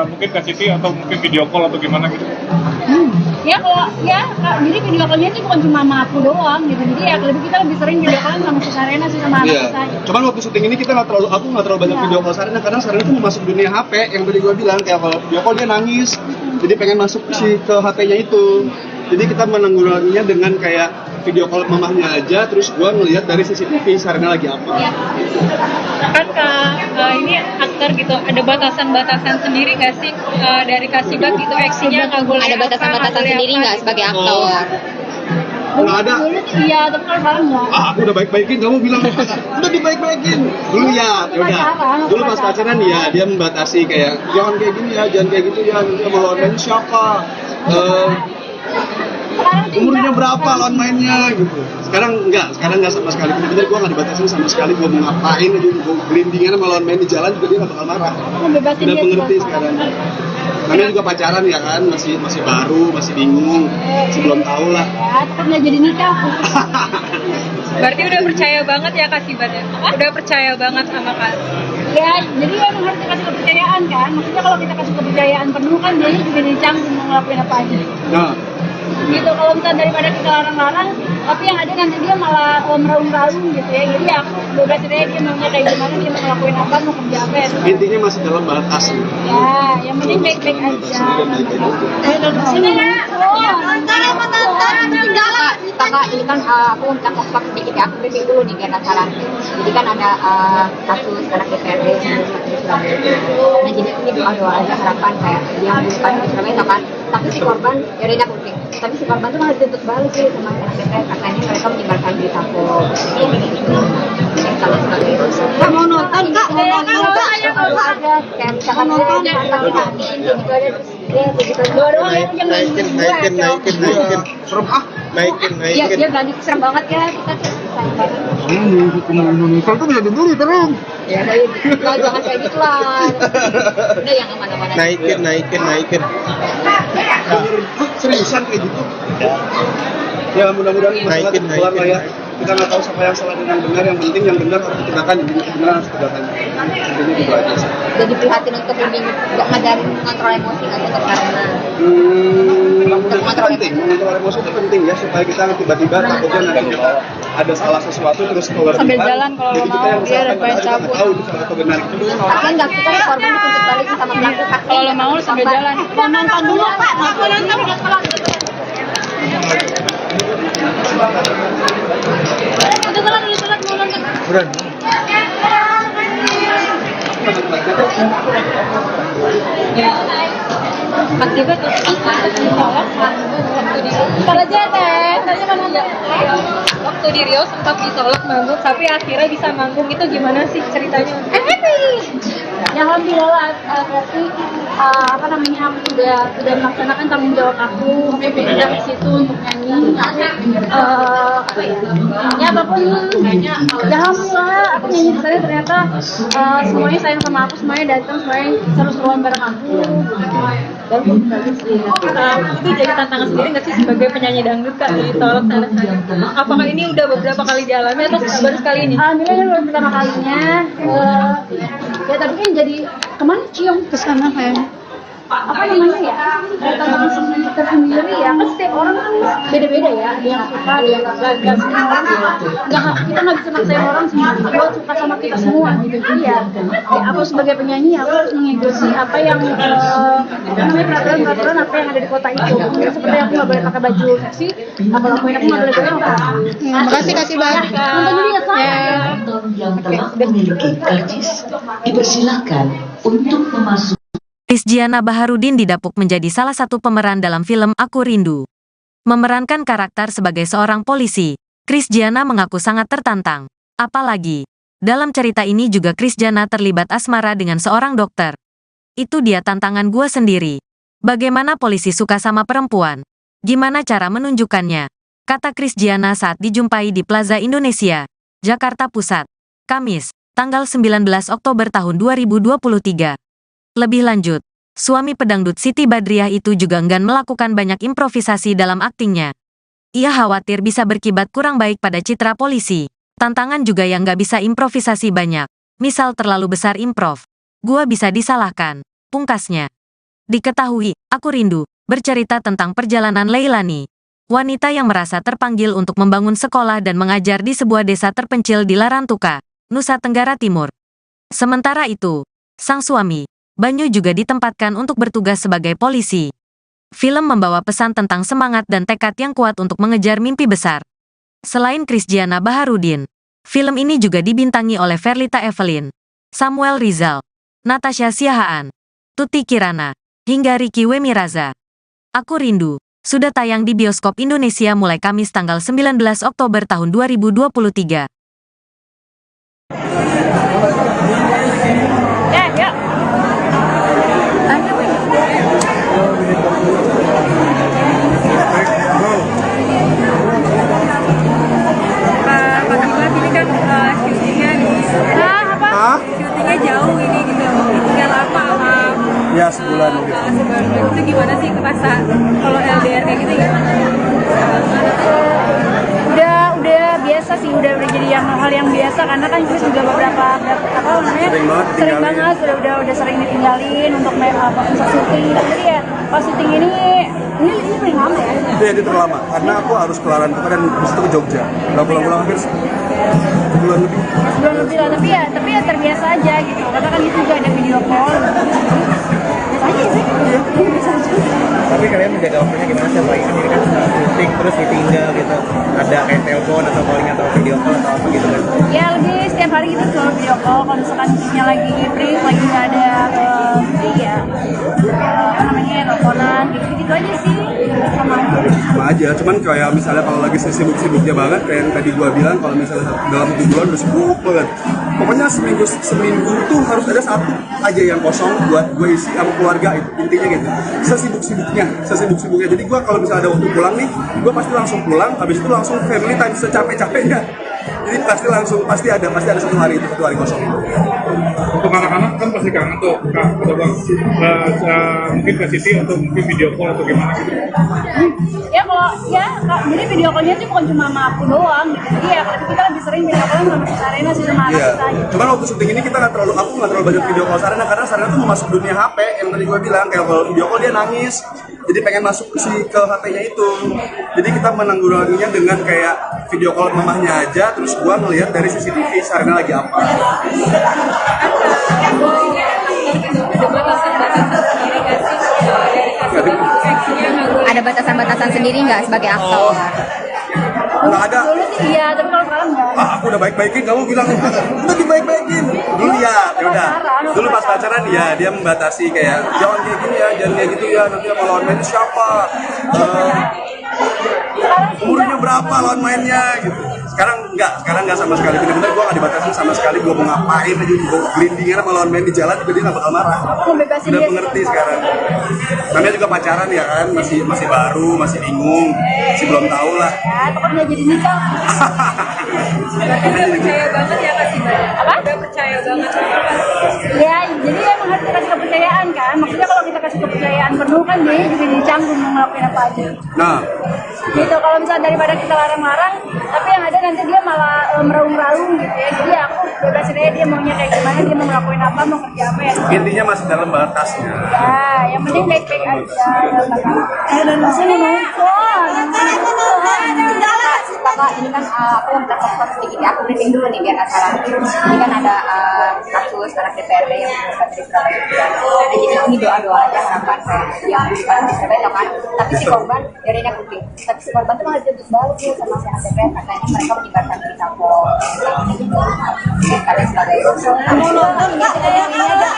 mungkin ke Siti atau mungkin video call atau gimana gitu. Ya kalau ya Kak, jadi video call-nya itu bukan cuma sama aku doang gitu. Jadi ya kita lebih sering video call sama si Sarena sih sama anak kita. Gitu. Cuman waktu syuting ini aku nggak terlalu banyak video call Sarena, karena Sarena tuh mau masuk dunia HP yang tadi gue bilang, kayak kalau video call dia nangis, jadi pengen masuk ke HP-nya itu. Jadi kita menanggulanginya dengan kayak video call mamahnya aja, terus gue ngelihat dari CCTV Sarena lagi apa. Kan Kak, ini aktor gitu, ada batasan-batasan sendiri nggak sih dari Kasibat gitu, aksinya nggak boleh Ada batasan-batasan sendiri nggak sebagai aktor? Nggak ada. Dulu sih iya, tapi kalau sekarang enggak. Aku udah baik-baikin, kamu bilang udah dibaik-baikin. Dulu ya udah. Dulu pas pacaran ya dia membatasi kayak jangan kayak gini ya, jangan kayak gitu ya, nanti sama lawan main siapa, umurnya berapa lawan mainnya gitu. Sekarang enggak sama sekali. Bener-bener gue nggak dibatasi sama sekali. Gue mau ngapain aja, gue gelindingan sama lawan main di jalan juga dia nggak bakal marah. Udah mengerti sekarang. Namanya juga pacaran ya kan, masih baru, masih bingung, masih belum tahu lah. Ya, tetap nggak jadi nikah. Berarti udah percaya banget ya Kak Sibat ya? Udah percaya banget sama Kak? Ya, jadi emang harus dikasih kepercayaan kan. Maksudnya kalau kita kasih kepercayaan penuh kan dia juga jadi canggung mau ngelakuin apa aja. Nah, Gitu, kalau misalnya daripada kita larang-larang, tapi yang ada nanti dia malah meraung-raung gitu ya. Jadi aku bebas aja dia maunya kayak gimana, dia mau ngelakuin apa, mau kerja apa ya. intinya masih dalam batas. Ya, yang penting baik-baik aja. Sini ya. Kakak ini kan aku minta kotak sedikit ya, aku briefing dulu nih biar nggak salah. Jadi kan ada kasus anak DPRD yang di Surabaya. Nah jadi ini doa-doa aja harapan kayak yang bukan di Surabaya kan. Tapi si korban, ya udah aku briefing. Tapi si korban tuh malah dituntut balik sih sama anak DPR, katanya mereka menyebarkan berita hoax. Kak mau nonton kak, mau nonton aja kayak misalkan nonton gitu ada terus dua-dua yang naikin. Serem ah. Iya, dia berani serem banget ya kita tuh sayang banget. Hukum Indonesia itu bisa dibeli terus. Ya udah ya, jangan kayak gitu lah. Udah yang aman-aman aja. Naikin. Seriusan kayak gitu? Ya mudah-mudahan masalah Naikin. keluar lah ya. Kita nggak tahu siapa yang salah dan yang benar. Yang penting yang benar harus ditegakkan, yang benar harus ditegakkan. Intinya gitu aja sih. Jadi prihatin untuk lebih nggak ngajarin kontrol emosi nggak sih karena Mengontrol emosi itu penting ya supaya kita tiba-tiba takutnya nanti kita ada salah sesuatu terus keluar Sambil jalan kalau jadi kita mau, yang biar misalkan ada kita cabut. nggak tahu itu salah atau benar. kan nggak kita korban dituntut balik sama pelaku saksi. Kalau lo mau lu sambil jalan. Mau nonton dulu Pak. Mau nonton udah kelar. Udah telat mau nonton. Udah. Akibat Ntar aja teh. Tanya mana aja. waktu di Rio sempat ditolak manggung, tapi akhirnya bisa manggung, itu gimana sih ceritanya? Ya alhamdulillah tapi apa namanya aku sudah melaksanakan tanggung jawab aku pindah ke situ untuk nyanyi apa ya apapun ya alhamdulillah aku nyanyi di sana ternyata semuanya sayang sama aku, semuanya datang, semuanya seru-seruan bareng aku dan bagus sih. Itu jadi tantangan sendiri nggak sih sebagai penyanyi dangdut Kak ditolak sana? Apakah ini udah beberapa kali dialami atau baru sekali ini? Alhamdulillah ini baru pertama kalinya ya tapi kan jadi kemana cium ke sana kayaknya apa namanya ya tantangan tersendiri ya kan setiap orang kan beda-beda ya, ada yang suka ada yang enggak semua orang kita nggak bisa maksain orang semua buat suka sama kita semua gitu. Jadi ya aku sebagai penyanyi aku harus mengikuti apa yang namanya peraturan apa yang ada di kota itu. Seperti aku nggak boleh pakai baju seksi, kalau aku nggak boleh berapa. Makasih banyak nonton dulu ya Kak. Yang telah memiliki karcis dipersilakan untuk memasuki. Krisdiana Baharudin didapuk menjadi salah satu pemeran dalam film Aku Rindu. Memerankan karakter sebagai seorang polisi, Krisdiana mengaku sangat tertantang. Apalagi, dalam cerita ini juga Krisdiana terlibat asmara dengan seorang dokter. Itu dia tantangan gua sendiri. Bagaimana polisi suka sama perempuan? Gimana cara menunjukkannya? Kata Krisdiana saat dijumpai di Plaza Indonesia, Jakarta Pusat, Kamis, tanggal 19 Oktober tahun 2023. Lebih lanjut, suami pedangdut Siti Badriah itu juga enggan melakukan banyak improvisasi dalam aktingnya. Ia khawatir bisa berkibat kurang baik pada citra polisi. Tantangan juga yang nggak bisa improvisasi banyak. Misal terlalu besar improv. Gua bisa disalahkan. Pungkasnya. Diketahui, Aku Rindu bercerita tentang perjalanan Leilani, wanita yang merasa terpanggil untuk membangun sekolah dan mengajar di sebuah desa terpencil di Larantuka, Nusa Tenggara Timur. Sementara itu, sang suami, Banyu juga ditempatkan untuk bertugas sebagai polisi. Film membawa pesan tentang semangat dan tekad yang kuat untuk mengejar mimpi besar. Selain Krisdiana Baharudin, film ini juga dibintangi oleh Verlita Evelyn, Samuel Rizal, Natasha Siahaan, Tuti Kirana, hingga Ricky Wemiraza. Aku Rindu sudah tayang di bioskop Indonesia mulai Kamis tanggal 19 Oktober tahun 2023. Syutingnya jauh ini gitu, tinggal apa Ya sebulan gitu. sebulan itu gimana sih kerasa kalau LDR kayak gitu gimana? Udah biasa biasa sih, udah jadi hal yang biasa karena kan Chris juga beberapa apa namanya sering banget udah sering ditinggalin untuk proses syuting. Jadi ya pas syuting ini paling lama ya. Iya, itu terlama karena aku harus kelaran itu dan habis itu ke Jogja. Udah pulang-pulang hampir sebulan lebih. Sebulan lebih lah, tapi ya terbiasa aja gitu. Karena kan itu juga ada video call. Biasa aja sih. Biasa aja. Tapi kalian menjaga waktunya gimana sih? Apalagi ini kan syuting terus ditinggal gitu. Ada kayak telepon atau calling atau video call atau apa gitu kan? Ya lebih setiap hari gitu selalu video call. Kalau misalkan shootnya lagi break, lagi nggak ada apa namanya teleponan, gitu aja sih. Sama aja, cuman kayak misalnya kalau lagi sibuk-sibuknya banget kayak yang tadi gua bilang, kalau misalnya dalam 1 bulan udah sibuk banget, pokoknya seminggu tuh harus ada satu aja yang kosong buat gue isi sama keluarga, itu intinya gitu. Sesibuk-sibuknya jadi gua kalau misalnya ada waktu pulang nih, gua pasti langsung pulang, habis itu langsung family time secapek-capeknya. Jadi pasti ada 1 hari itu, 1 hari kosong. Untuk anak-anak kan pasti kangen tuh kak atau bang, mungkin ke Siti untuk mungkin video call atau gimana gitu. Ya kalau jadi video callnya sih bukan cuma sama aku doang gitu. Jadi ya kita lebih sering video call sama Sarena sih, sama anak kita gitu. Cuman waktu syuting ini aku nggak terlalu banyak video call Sarena karena Sarena tuh mau masuk dunia HP yang tadi gue bilang, kayak kalau video call dia nangis, jadi pengen masuk ke HP-nya itu. Jadi kita menanggulanginya dengan kayak video call mamahnya aja, terus gue ngelihat dari CCTV Sarena lagi apa. Ada batasan-batasan sendiri nggak sebagai aktor? Nggak ada. Dulu sih iya, tapi kalau sekarang enggak. Aku udah baik-baikin, kamu bilang udah dibaik-baikin. Dulu ya udah. Dulu pas pacaran ya dia membatasi kayak jangan kayak gini ya, jangan kayak gitu ya, nanti sama lawan main siapa, umurnya berapa lawan mainnya gitu. Sekarang enggak sama sekali. Bener-bener gue nggak dibatasi sama sekali. Gue mau ngapain aja, gue gelindingan sama lawan main di jalan, juga dia nggak bakal marah. Udah mengerti sekarang. Namanya juga pacaran ya kan, masih baru, masih bingung, masih belum tahu lah. Ya, pokoknya jadi nikah. Percaya banget ya Kak Sibel. Apa? Udah percaya banget. Ya, jadi emang harus dikasih kepercayaan kan. Maksudnya kalau kita kasih kepercayaan penuh kan dia juga dicanggung mau ngelakuin apa aja. Nah, Gitu, kalau misalnya daripada kita larang-larang, tapi yang ada nanti dia malah meraung-raung gitu ya. Jadi aku bebasin aja dia maunya kayak gimana, dia mau ngelakuin apa, mau kerja apa ya. intinya masih dalam batasnya. Ya, yang penting baik-baik aja. Dan di sini nonton. Kakak, ini kan aku minta support sedikit ya, aku briefing dulu nih biar nggak salah. Ini kan ada kasus anak DPRD yang bukan dari Surabaya juga. Nah, jadi ini doa-doa aja harapan yang bukan di Surabaya tau kan. Tapi si korban, dari ini aku briefing. Tapi si korban tuh malah dijemput balik tuh sama si anak DPR, katanya mereka menyebarkan berita kok. Kalian Surabaya. Aku nonton ini aja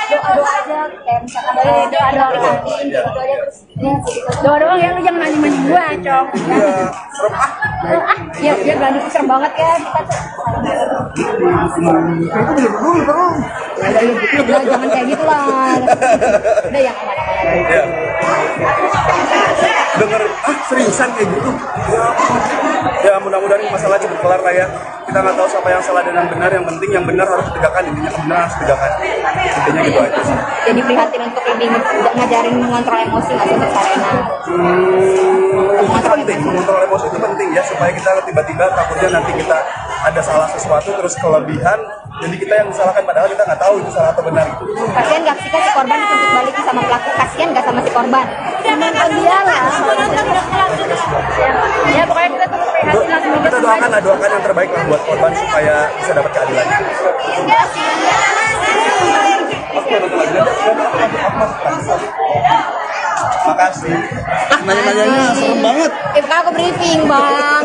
doa-doa aja, kayak misalkan doa-doa aja terus Doa doang ya, lu jangan anjing-anjing gua, Cong. ya dia berani serem banget ya kita tuh. Udah jangan kayak gitu lah. Udah yang aman-aman. Ya. Dengar seriusan kayak gitu. Ya mudah-mudahan masalah cepat kelar lah ya. Kita nggak tahu siapa yang salah dan yang benar. Yang penting yang benar harus ditegakkan, intinya kebenaran harus ditegakkan. Intinya gitu aja sih. Jadi prihatin untuk ini ngajarin mengontrol emosi nggak sih untuk Sarena? Itu penting, mengontrol emosi itu penting ya, supaya kita tiba-tiba takutnya nanti kita ada salah sesuatu terus kelebihan, jadi kita yang disalahkan padahal kita nggak tahu itu salah atau benar. Kasian nggak sih kan si korban dituntut balik sama pelaku? Kasian nggak sama si korban? Nonton dia lah. Ya pokoknya kita tuh prihatin lah, semoga Kita doakan yang terbaik lah buat korban supaya bisa dapat keadilan. Oke, betul lagi. Makasih. Nanya-nanyanya serem banget. Aku briefing bang.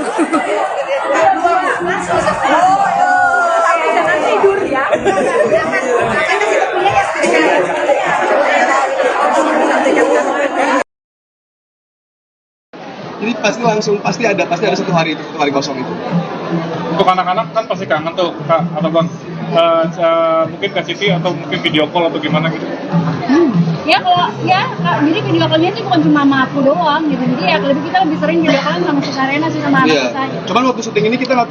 jangan tidur ya. Jadi pasti ada 1 hari itu, 1 hari kosong itu. Untuk anak-anak kan pasti kangen tuh kak atau bang, mungkin ke Siti atau mungkin video call atau gimana gitu. Ya kalau jadi video call-nya sih bukan cuma sama aku doang gitu. Jadi ya kita lebih sering video call sama si Sarena sih, sama anak kita. Cuman waktu syuting ini aku nggak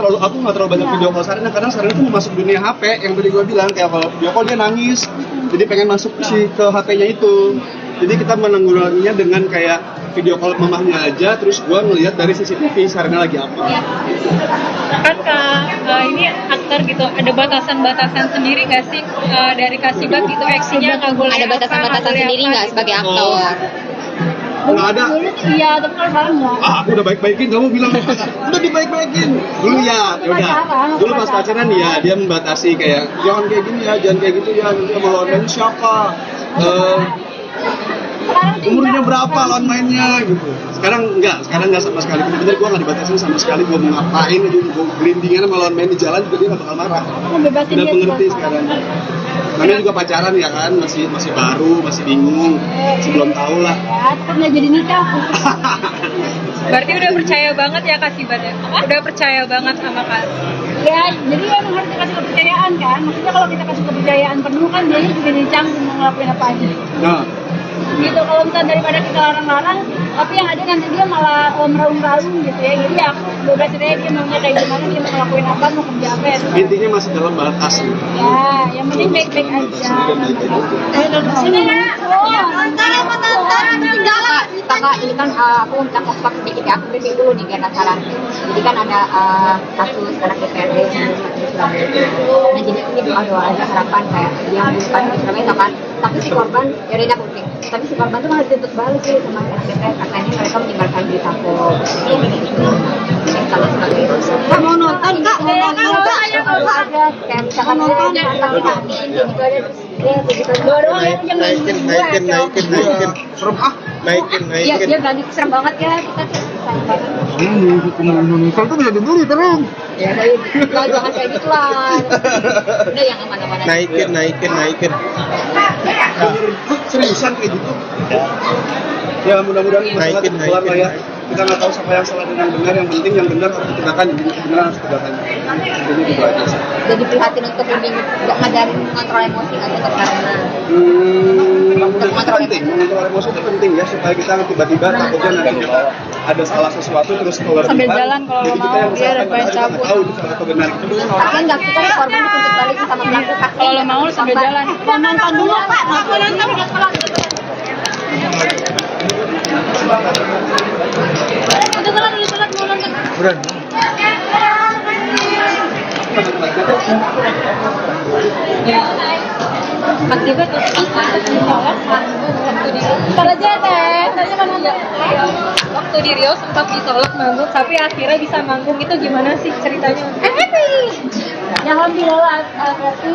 terlalu banyak video call Sarena karena Sarena tuh mau masuk dunia HP yang tadi gue bilang, kayak kalau video call dia nangis, jadi pengen masuk ke HP-nya itu. Jadi kita menanggulanginya dengan kayak video call mamahnya aja, terus gue ngeliat dari CCTV Sarina lagi apa. Kan ini aktor gitu, ada batasan-batasan sendiri nggak sih dari Kasibat gitu, aksinya nggak boleh Ada batasan-batasan boleh sendiri nggak gitu? sebagai aktor? Nggak ada. Iya, tapi kalau sekarang enggak. Aku udah baik-baikin, kamu bilang udah dibaik-baikin. Dulu ya udah. Dulu pas pacaran ya dia membatasi kayak jangan kayak gini ya, jangan kayak gitu ya. Nanti sama lawan main siapa? Umurnya berapa lawan mainnya gitu. Sekarang enggak sama sekali. Bener-bener gue nggak dibatasin sama sekali. Gue mau ngapain aja, gue gelindingan sama lawan main di jalan juga dia nggak bakal marah. Ngebebasin Udah dia pengerti juga. sekarang. Namanya juga pacaran ya kan, masih baru, masih bingung, masih belum tahu lah. Ya, tetap nggak jadi nikah. Berarti udah percaya banget ya Kasibat ya? Udah percaya banget sama Kak. Ya, jadi emang harus dikasih kepercayaan kan. Maksudnya kalau kita kasih kepercayaan penuh kan dia juga jadi canggung mau ngelakuin apa aja. Nah, Gitu, kalau misalnya daripada kita larang-larang, tapi yang ada nanti dia malah meraung-raung gitu ya. Jadi aku bebasin aja dia maunya kayak gimana, dia mau ngelakuin apa, mau kerja apa ya. intinya masih dalam batas gitu. Ya, yang penting baik-baik aja. Sini ya. Kakak, ini kan aku minta kontak sedikit ya, aku briefing dulu nih biar nggak salah. Jadi kan ada kasus anak DPRD yang nah jadi ini doa-doa aja harapan kayak yang bukan di Surabaya kan, tapi si korban dari aku briefing, tapi si korban tuh malah dituntut balik sih sama anak DPR karena ini mereka menyebarkan berita hoax kalau seperti itu. Kamu nonton kak? Kalau ada kayak misalkan kita hatiin gitu ada terus dia begitu doa yang naikin. Serem ah. Iya, dia berani serem banget ya kita tuh sayang banget. Hukuman Indonesia itu bisa dibeli terus. Ya dari jangan kayak gitu lah. Udah yang aman-aman aja. Naikin. Seriusan kayak gitu? Ya mudah-mudahan masalah Naikin. keluar lah ya. Kita nggak tahu siapa yang salah dan yang benar. Yang penting yang benar harus ditegakkan, yang benar harus ditegakkan. Jadi gitu aja. Jadi prihatin untuk lebih nggak ngajarin mengontrol emosi aja karena Mengontrol emosi itu penting ya supaya kita tiba-tiba takutnya nanti ada salah sesuatu terus keluar Sambil depan, jalan kalau jadi kita mau, yang dia kesalahan, ada padahal kita nggak tahu itu salah atau benar. tapi nggak kita nih korban dituntut balik sama pelaku pasti. Kalau lo mau sambil jalan. Mau nonton dulu Pak. Mau nonton. Udah telat mau nonton. Udah. Kasibat Ntar aja teh. Tanya mana aja. waktu di Riau sempat ditolak manggung, tapi akhirnya bisa manggung, itu gimana sih ceritanya? Ya alhamdulillah berarti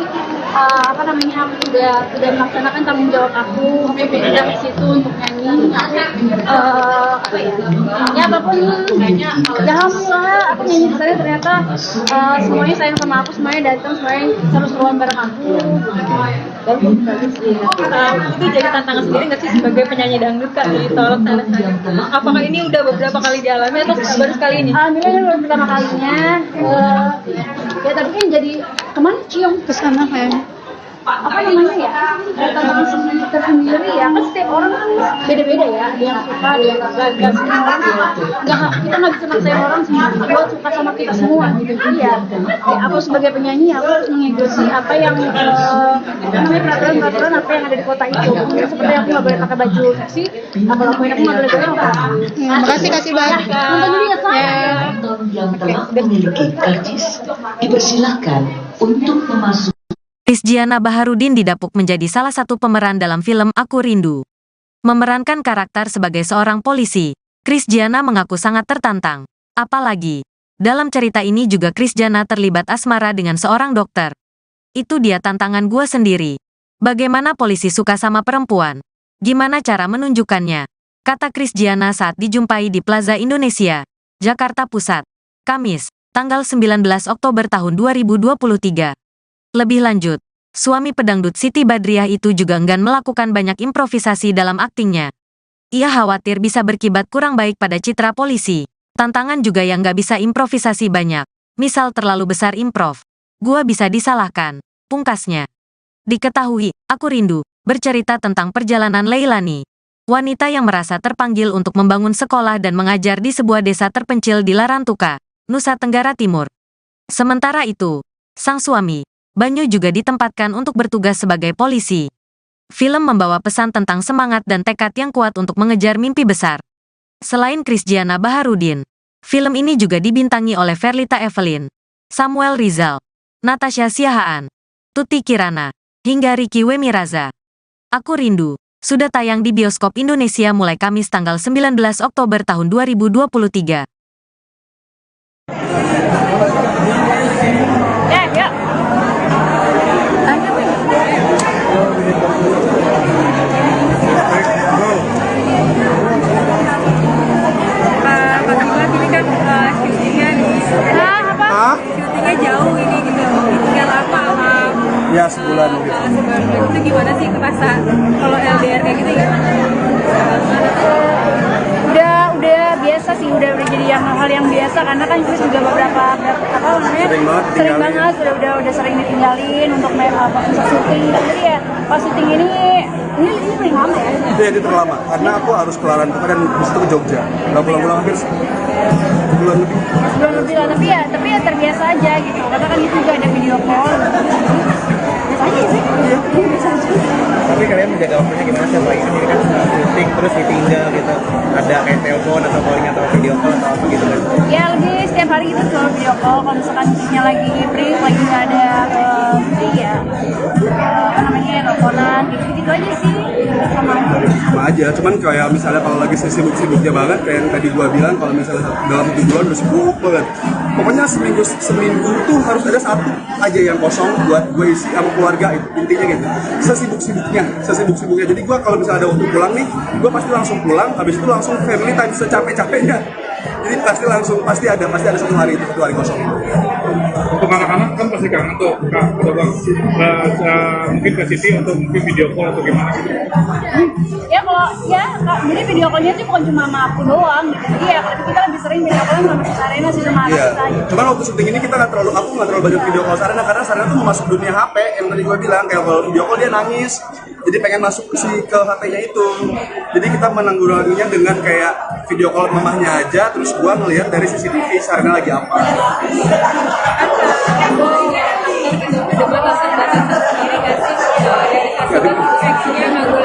apa namanya aku sudah melaksanakan tanggung jawab aku pindah ke situ untuk nyanyi apa ya apapun ya alhamdulillah aku nyanyi di sana ternyata semuanya sayang sama aku, semuanya datang, semuanya seru-seruan bareng aku. Itu jadi tantangan sendiri nggak sih sebagai penyanyi dangdut Kak, ditolak sana-sana? Apakah ini udah beberapa kali dialami atau baru sekali ini? Alhamdulillah ini baru pertama kalinya. Ya tapi kan jadi kemana cium ke sana kayaknya. Apa namanya ya? Tantangan tersendiri ya. Kan setiap orang kan beda-beda ya. Ada yang suka, ada yang nggak semua orang. Kita nggak bisa maksain orang semua suka sama kita semua gitu. Jadi ya aku sebagai penyanyi aku harus mengikuti apa yang namanya peraturan apa yang ada di kota itu. Seperti aku nggak boleh pakai baju seksi, aku lakuin aku nggak boleh pakai apa. Makasih banyak. Nonton dulu ya sayang. Penonton yang telah memiliki karcis dipersilahkan untuk memasuki. Rizdiana Baharudin didapuk menjadi salah satu pemeran dalam film Aku Rindu. Memerankan karakter sebagai seorang polisi, Rizdiana mengaku sangat tertantang. Apalagi, dalam cerita ini juga Rizdiana terlibat asmara dengan seorang dokter. Itu dia tantangan gua sendiri. Bagaimana polisi suka sama perempuan? Gimana cara menunjukkannya? Kata Rizdiana saat dijumpai di Plaza Indonesia, Jakarta Pusat, Kamis, tanggal 19 Oktober tahun 2023. Lebih lanjut, suami pedangdut Siti Badriah itu juga enggan melakukan banyak improvisasi dalam aktingnya. Ia khawatir bisa berkibat kurang baik pada citra polisi. Tantangan juga yang gak bisa improvisasi banyak. Misal terlalu besar improv. Gua bisa disalahkan. Pungkasnya. Diketahui, Aku Rindu bercerita tentang perjalanan Leilani, wanita yang merasa terpanggil untuk membangun sekolah dan mengajar di sebuah desa terpencil di Larantuka, Nusa Tenggara Timur. Sementara itu, sang suami, Banyu juga ditempatkan untuk bertugas sebagai polisi. Film membawa pesan tentang semangat dan tekad yang kuat untuk mengejar mimpi besar. Selain Krisdiana Baharudin, film ini juga dibintangi oleh Verlita Evelyn, Samuel Rizal, Natasha Siahaan, Tuti Kirana, hingga Ricky Wemiraza. Aku Rindu sudah tayang di bioskop Indonesia mulai Kamis tanggal 19 Oktober tahun 2023. Ya. Ini kan syutingnya nih. Syutingnya jauh ini gitu. Tinggal lama sama Ya sebulan gitu. sebulan. Itu gimana sih kerasa kalau LDR kayak gitu ya? Udah biasa sih, udah jadi hal yang biasa karena kan Chris juga beberapa sering banget udah sering ditinggalin untuk syuting. Jadi ya pas syuting ini paling lama ya. Iya, itu terlama karena aku harus kelaran kota dan habis itu ke Jogja. Nggak pulang-pulang hampir sebulan lebih. Sebelum lebih lah, tapi ya terbiasa aja gitu. Karena kan itu juga ada video call. Biasa aja sih. Biasa aja. Tapi kalian menjaga waktunya gimana sih? Apalagi kan ini kan syuting terus ditinggal gitu. Ada kayak telepon atau calling atau video call atau apa gitu kan? Ya lebih setiap hari gitu selalu video call. Kalau misalkan Chrisnya lagi free, lagi nggak ada teleponan gitu aja sih. Sama aja, cuman kayak misalnya kalau lagi sibuk-sibuknya banget kayak yang tadi gua bilang, kalau misalnya dalam 1 bulan udah sibuk banget, pokoknya seminggu tuh harus ada satu aja yang kosong buat gue isi sama keluarga, itu intinya gitu. Sesibuk-sibuknya jadi gua kalau misalnya ada waktu pulang nih, gua pasti langsung pulang, habis itu langsung family time secapek-capeknya. Jadi pasti ada satu hari kosong. Untuk anak-anak kan pasti kangen tuh, Kak, atau Bang. Mungkin ke Siti untuk mungkin video call atau gimana gitu. Ya jadi video callnya sih bukan cuma sama aku doang gitu. Jadi ya kalau kita lebih sering video call sama Sarena sih sama anak Iya. kita aja. Cuman waktu syuting ini aku nggak terlalu banyak video call Sarena karena Sarena tuh mau masuk dunia HP yang tadi gue bilang, kayak kalau video call dia nangis, jadi pengen masuk ke HP-nya itu. Jadi kita menanggulanginya dengan kayak video call mamahnya aja, terus gue ngelihat dari CCTV Sarena lagi apa.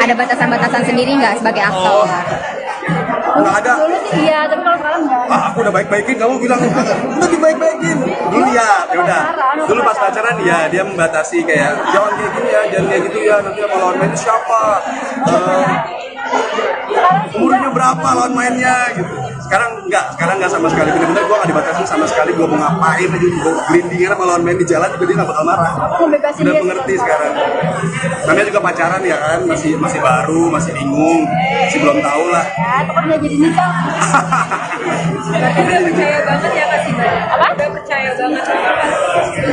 Ada batasan-batasan sendiri nggak sebagai aktor? Nggak ada. Dulu sih iya, tapi kalau sekarang enggak. Aku udah baik-baikin, kamu bilang udah dibaik-baikin. Dulu ya udah. Dulu pas pacaran ya dia membatasi kayak jangan kayak gini ya, jangan kayak gitu ya, nanti sama lawan mainnya siapa, umurnya berapa lawan mainnya gitu. Sekarang enggak sama sekali. Bener-bener gue nggak dibatasi sama sekali. Gue mau ngapain aja, gue gelindingan sama lawan main di jalan juga dia nggak bakal marah. Udah mengerti sekarang. Namanya juga pacaran ya kan, masih baru, masih bingung, masih belum tahu lah. Ya, itu kan udah jadi nikah. Udah percaya banget ya Kak Siti? Apa? Udah percaya banget.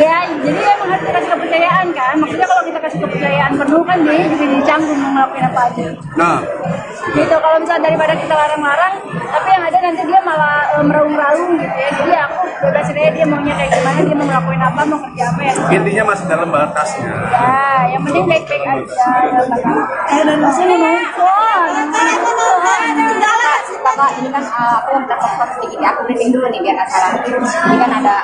Ya, jadi emang harus kita kasih kepercayaan kan. Maksudnya kalau kita kasih kepercayaan penuh kan dia juga jadi canggung mau ngelakuin apa aja. Nah, Gitu, kalau misalnya daripada kita larang-larang, tapi yang ada nanti dia malah meraung-raung gitu ya. Jadi aku bebasin aja dia maunya kayak gimana, dia mau ngelakuin apa, mau kerja apa ya. intinya masih dalam batasnya. Ya, yang penting baik-baik aja. Dan di sini nonton. Kakak, ini kan aku minta support sedikit ya, aku briefing dulu nih biar nggak salah. Ini kan ada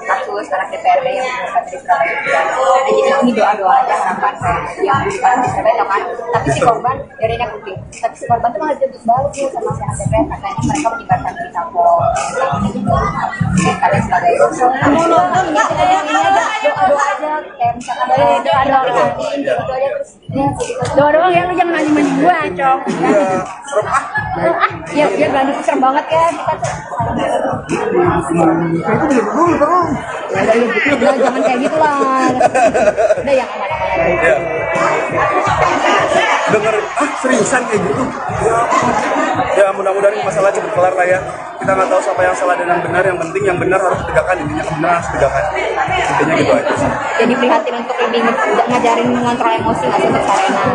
kasus anak DPRD yang berubah dari Surabaya juga. Nah, jadi ini doa-doa aja harapan yang berubah dari Surabaya kan. Tapi si korban dari ini aku brief. Tapi si korban tuh malah jemput balik tuh sama si anak DPR, katanya mereka menyebarkan berita bohong. Kalian sebagai kamu nonton nggak? Doa-doa aja, kayak misalkan doa-doa aja terus. Doa doang ya, lu jangan anjing-anjing gua, Cong. Ya gaduh serem banget ya kita tuh. Ya jangan kayak gitu lah. Udah yang Ya. Dengar seriusan kayak gitu. Ya mudah-mudahan masalah cepat kelar lah ya. Kita nggak tahu siapa yang salah dan yang benar. Yang penting yang benar harus ditegakkan, intinya kebenaran harus ditegakkan. Intinya gitu aja sih. jadi prihatin untuk lebih ngajarin mengontrol emosi nggak sih untuk Sarena?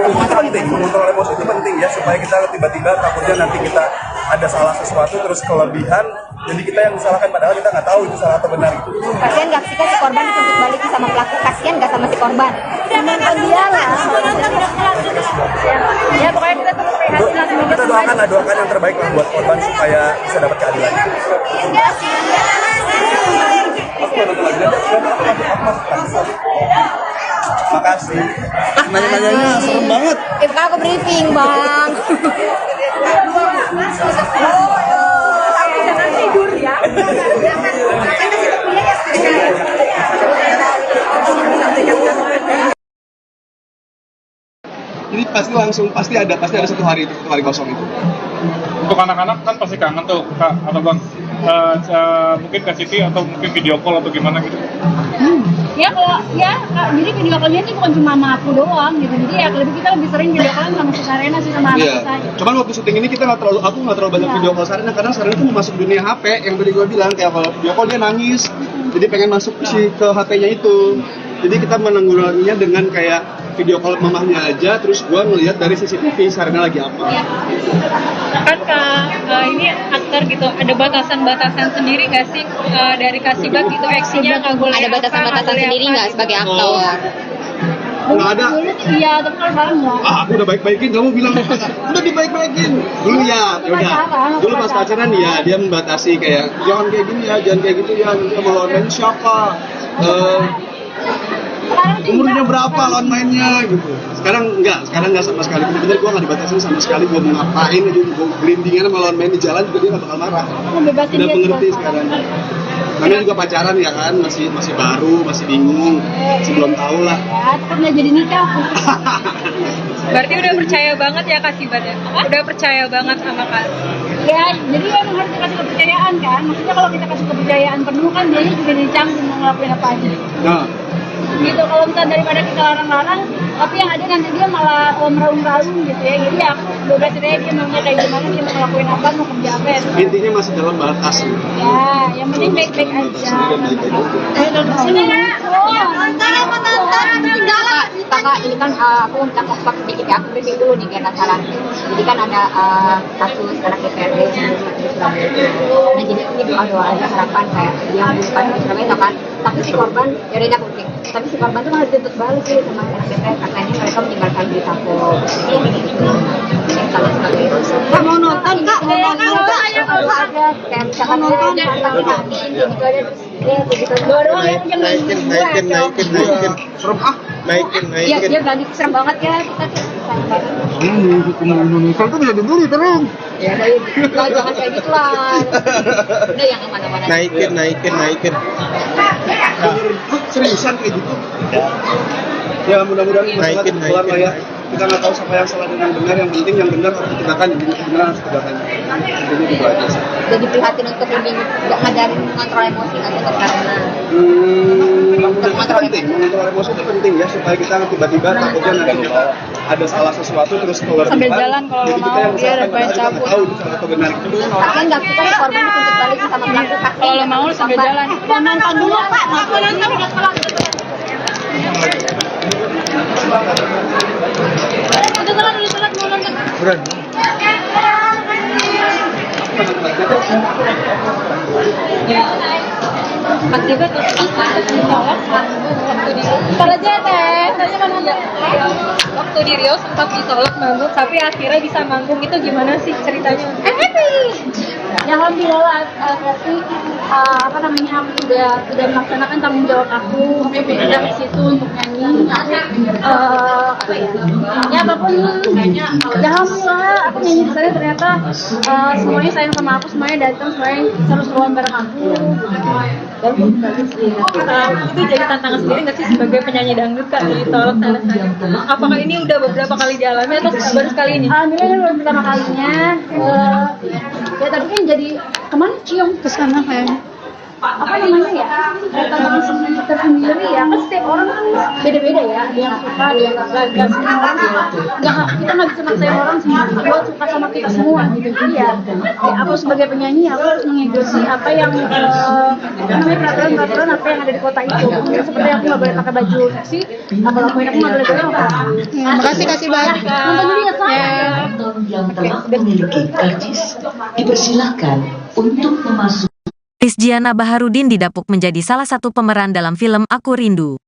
Itu penting, mengontrol emosi itu penting ya, supaya kita tiba-tiba takutnya nanti kita ada salah sesuatu terus kelebihan, jadi kita yang disalahkan padahal kita nggak tahu itu salah atau benar itu. Kasian nggak sih kan si korban dituntut balik sama pelaku, kasian nggak sama si korban? Nonton dia lah. Ya pokoknya kita tuh prihatin lah, semoga Kita doakan yang terbaik lah buat korban supaya bisa dapat keadilan. Makasih. Nanya-nanyanya serem banget. Aku briefing bang. Jangan tidur ya. Jadi pasti ada satu hari kosong itu. Untuk anak-anak kan pasti kangen tuh kak atau bang. Mungkin ke Siti atau mungkin video call atau gimana gitu. Ya kalau ya jadi video call-nya itu bukan cuma sama aku doang gitu. Jadi ya kita lebih sering video call sama si Sarena sih sama anak saya. Cuman waktu syuting ini aku nggak terlalu banyak video call Sarena karena Sarena tuh mau masuk dunia HP yang tadi gue bilang kayak kalau video call dia nangis. Jadi pengen masuk ke HP-nya itu. Jadi kita menanggulanginya dengan kayak video call mamahnya aja, terus gue ngelihat dari CCTV Sarena lagi apa. Kan kak, ini aktor gitu, ada batasan-batasan sendiri nggak sih dari Kasibat gitu, aksinya nggak boleh Ada batasan-batasan sendiri nggak sebagai aktor? Nggak ada. Dulu sih iya, tapi kalau sekarang enggak. Aku udah baik-baikin, kamu bilang udah dibaik-baikin. Dulu ya udah. Dulu pas pacaran ya dia membatasi kayak jangan kayak gini ya, jangan kayak gitu ya. Nanti mau lawan main siapa? Umurnya berapa lawan mainnya gitu. Sekarang enggak sama sekali. Bener-bener gue nggak dibatasin sama sekali. Gue mau ngapain aja, gue gelindingan sama lawan main di jalan juga dia nggak bakal marah. Udah mengerti sekarang. Namanya juga pacaran ya kan, masih baru, masih bingung, masih belum tahu lah. Ya, tetap nggak jadi nikah. Berarti udah percaya banget ya Kasibat ya? Udah percaya banget sama kak. Ya, jadi emang harus dikasih kepercayaan kan. Maksudnya kalau kita kasih kepercayaan penuh kan dia juga dicanggung mau ngelakuin apa aja. Nah, Gitu kalau misalnya daripada kita larang-larang, tapi yang ada nanti dia malah meraung-raung gitu ya. Jadi aku bebas aja dia maunya kayak gimana, dia mau ngelakuin apa, mau kerja apa ya. intinya masih dalam batas. Ya, yang penting baik-baik aja. Sini ya. Kakak, ini kan aku minta feedback sedikit ya, aku briefing dulu nih biar nggak salah. Jadi kan ada kasus anak DPRD yang di Surabaya. Nah jadi ini doa aja harapan kayak yang di Surabaya kan. Tapi si korban, ya udah aku briefing. Tapi si korban tuh malah dituntut balik sih sama anak DPR katanya mereka meninggalkan berita hoax. Yang salah sebagai Kak mau nonton kak, mau nonton. ada kayak misalkan gitu aja terus dia begitu Doang ya, yang Naikin. Serem ah. dia berani serem banget ya kita tuh sayang banget. Hukum Indonesia itu bisa dibeli terus. Ya udah jangan kayak gitu lah. Udah yang mana-mana. Naikin. Seriusan kayak gitu? Ya mudah-mudahan Naikin. keluar lah ya. Kita nggak tahu siapa yang salah dan yang benar. Yang penting yang benar harus ditegakkan, yang benar harus ditegakkan. Intinya gitu aja sih. Jadi prihatin untuk lebih nggak ngajarin mengontrol emosi nggak sih karena Mengontrol emosi itu penting ya supaya kita tiba-tiba takutnya nanti kita ada salah sesuatu terus keluar Sambil depan, jalan kalau jadi kita mau, yang dia ada misalkan padahal kita nggak cabut. tahu itu salah atau benar. kan nggak kita korban dituntut balik sama pelaku pasti Kalau lo mau lu sambil jalan. Mau nonton dulu pak, mau nonton udah kelar. Udah telat mau nonton. Kasibat tuh ditolak waktu di Ntar aja teh, tanya mau nonton. waktu di Rio sempat ditolak manggung, tapi akhirnya bisa manggung, itu gimana sih ceritanya? Ya alhamdulillah tapi apa namanya aku sudah melaksanakan tanggung jawab aku pindah ke situ untuk nyanyi apa ya apapun ya alhamdulillah aku nyanyi di sana ternyata semuanya sayang sama aku, semuanya datang, semuanya seru-seruan bareng aku dan bagus sih. Itu jadi tantangan sendiri nggak sih sebagai penyanyi dangdut kak ditolak sana? Apakah ini udah beberapa kali dialami atau baru sekali ini? Alhamdulillah ini baru pertama kalinya ya tapi kan jadi kemana cium ke sana kayaknya apa namanya ya tantangan tersendiri ya kan setiap orang kan beda-beda ya, ada yang suka ada yang enggak semua orang kita nggak bisa maksain orang semua buat suka sama kita semua gitu. Jadi ya aku sebagai penyanyi aku harus mengikuti apa yang namanya peraturan apa yang ada di kota itu. Seperti aku nggak boleh pakai baju seksi, aku lakuin aku nggak boleh berapa. Makasih banyak kak. Nonton dulu ya kak. Yang telah memiliki karcis dipersilahkan untuk memasuki. Krisdiana Baharudin didapuk menjadi salah satu pemeran dalam film Aku Rindu.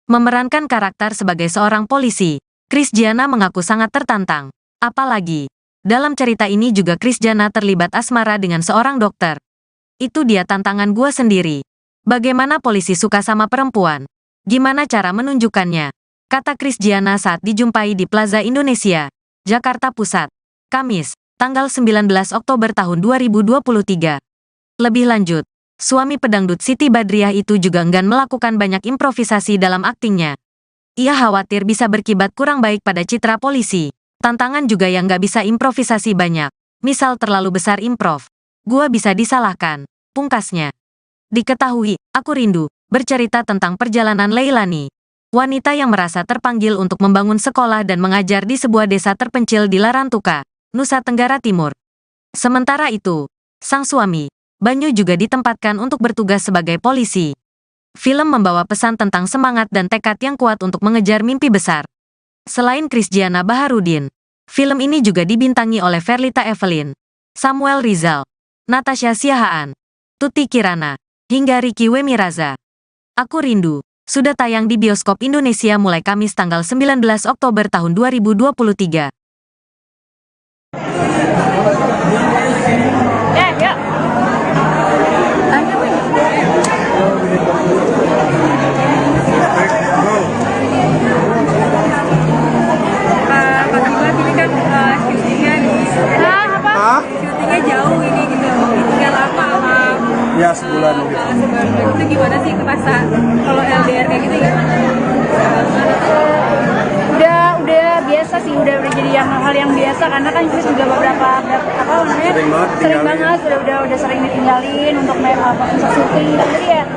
Memerankan karakter sebagai seorang polisi, Krisdiana mengaku sangat tertantang. Apalagi, dalam cerita ini juga Krisdiana terlibat asmara dengan seorang dokter. Itu dia tantangan gua sendiri. Bagaimana polisi suka sama perempuan? Gimana cara menunjukkannya? Kata Krisdiana saat dijumpai di Plaza Indonesia, Jakarta Pusat, Kamis, tanggal 19 Oktober tahun 2023. Lebih lanjut, suami pedangdut Siti Badriah itu juga enggan melakukan banyak improvisasi dalam aktingnya. Ia khawatir bisa berkibat kurang baik pada citra polisi. Tantangan juga yang nggak bisa improvisasi banyak. Misal terlalu besar improv. Gua bisa disalahkan. Pungkasnya. Diketahui, Aku Rindu bercerita tentang perjalanan Leilani, wanita yang merasa terpanggil untuk membangun sekolah dan mengajar di sebuah desa terpencil di Larantuka, Nusa Tenggara Timur. Sementara itu, sang suami, Banyu juga ditempatkan untuk bertugas sebagai polisi. Film membawa pesan tentang semangat dan tekad yang kuat untuk mengejar mimpi besar. Selain Krisdiana Baharudin, film ini juga dibintangi oleh Verlita Evelyn, Samuel Rizal, Natasha Siahaan, Tuti Kirana, hingga Ricky Wemiraza. Aku Rindu sudah tayang di bioskop Indonesia mulai Kamis tanggal 19 Oktober tahun 2023. Ya. Pagi banget ini kan syutingnya di syutingnya jauh ini gitu, tinggal lama sama Ya sebulan gitu. sebulan itu gimana sih kerasa kalau LDR kayak gitu gimana? Udah biasa sih, udah jadi hal yang biasa karena kan Chris juga beberapa Sering banget udah sering ditinggalin untuk proses syuting. Jadi ya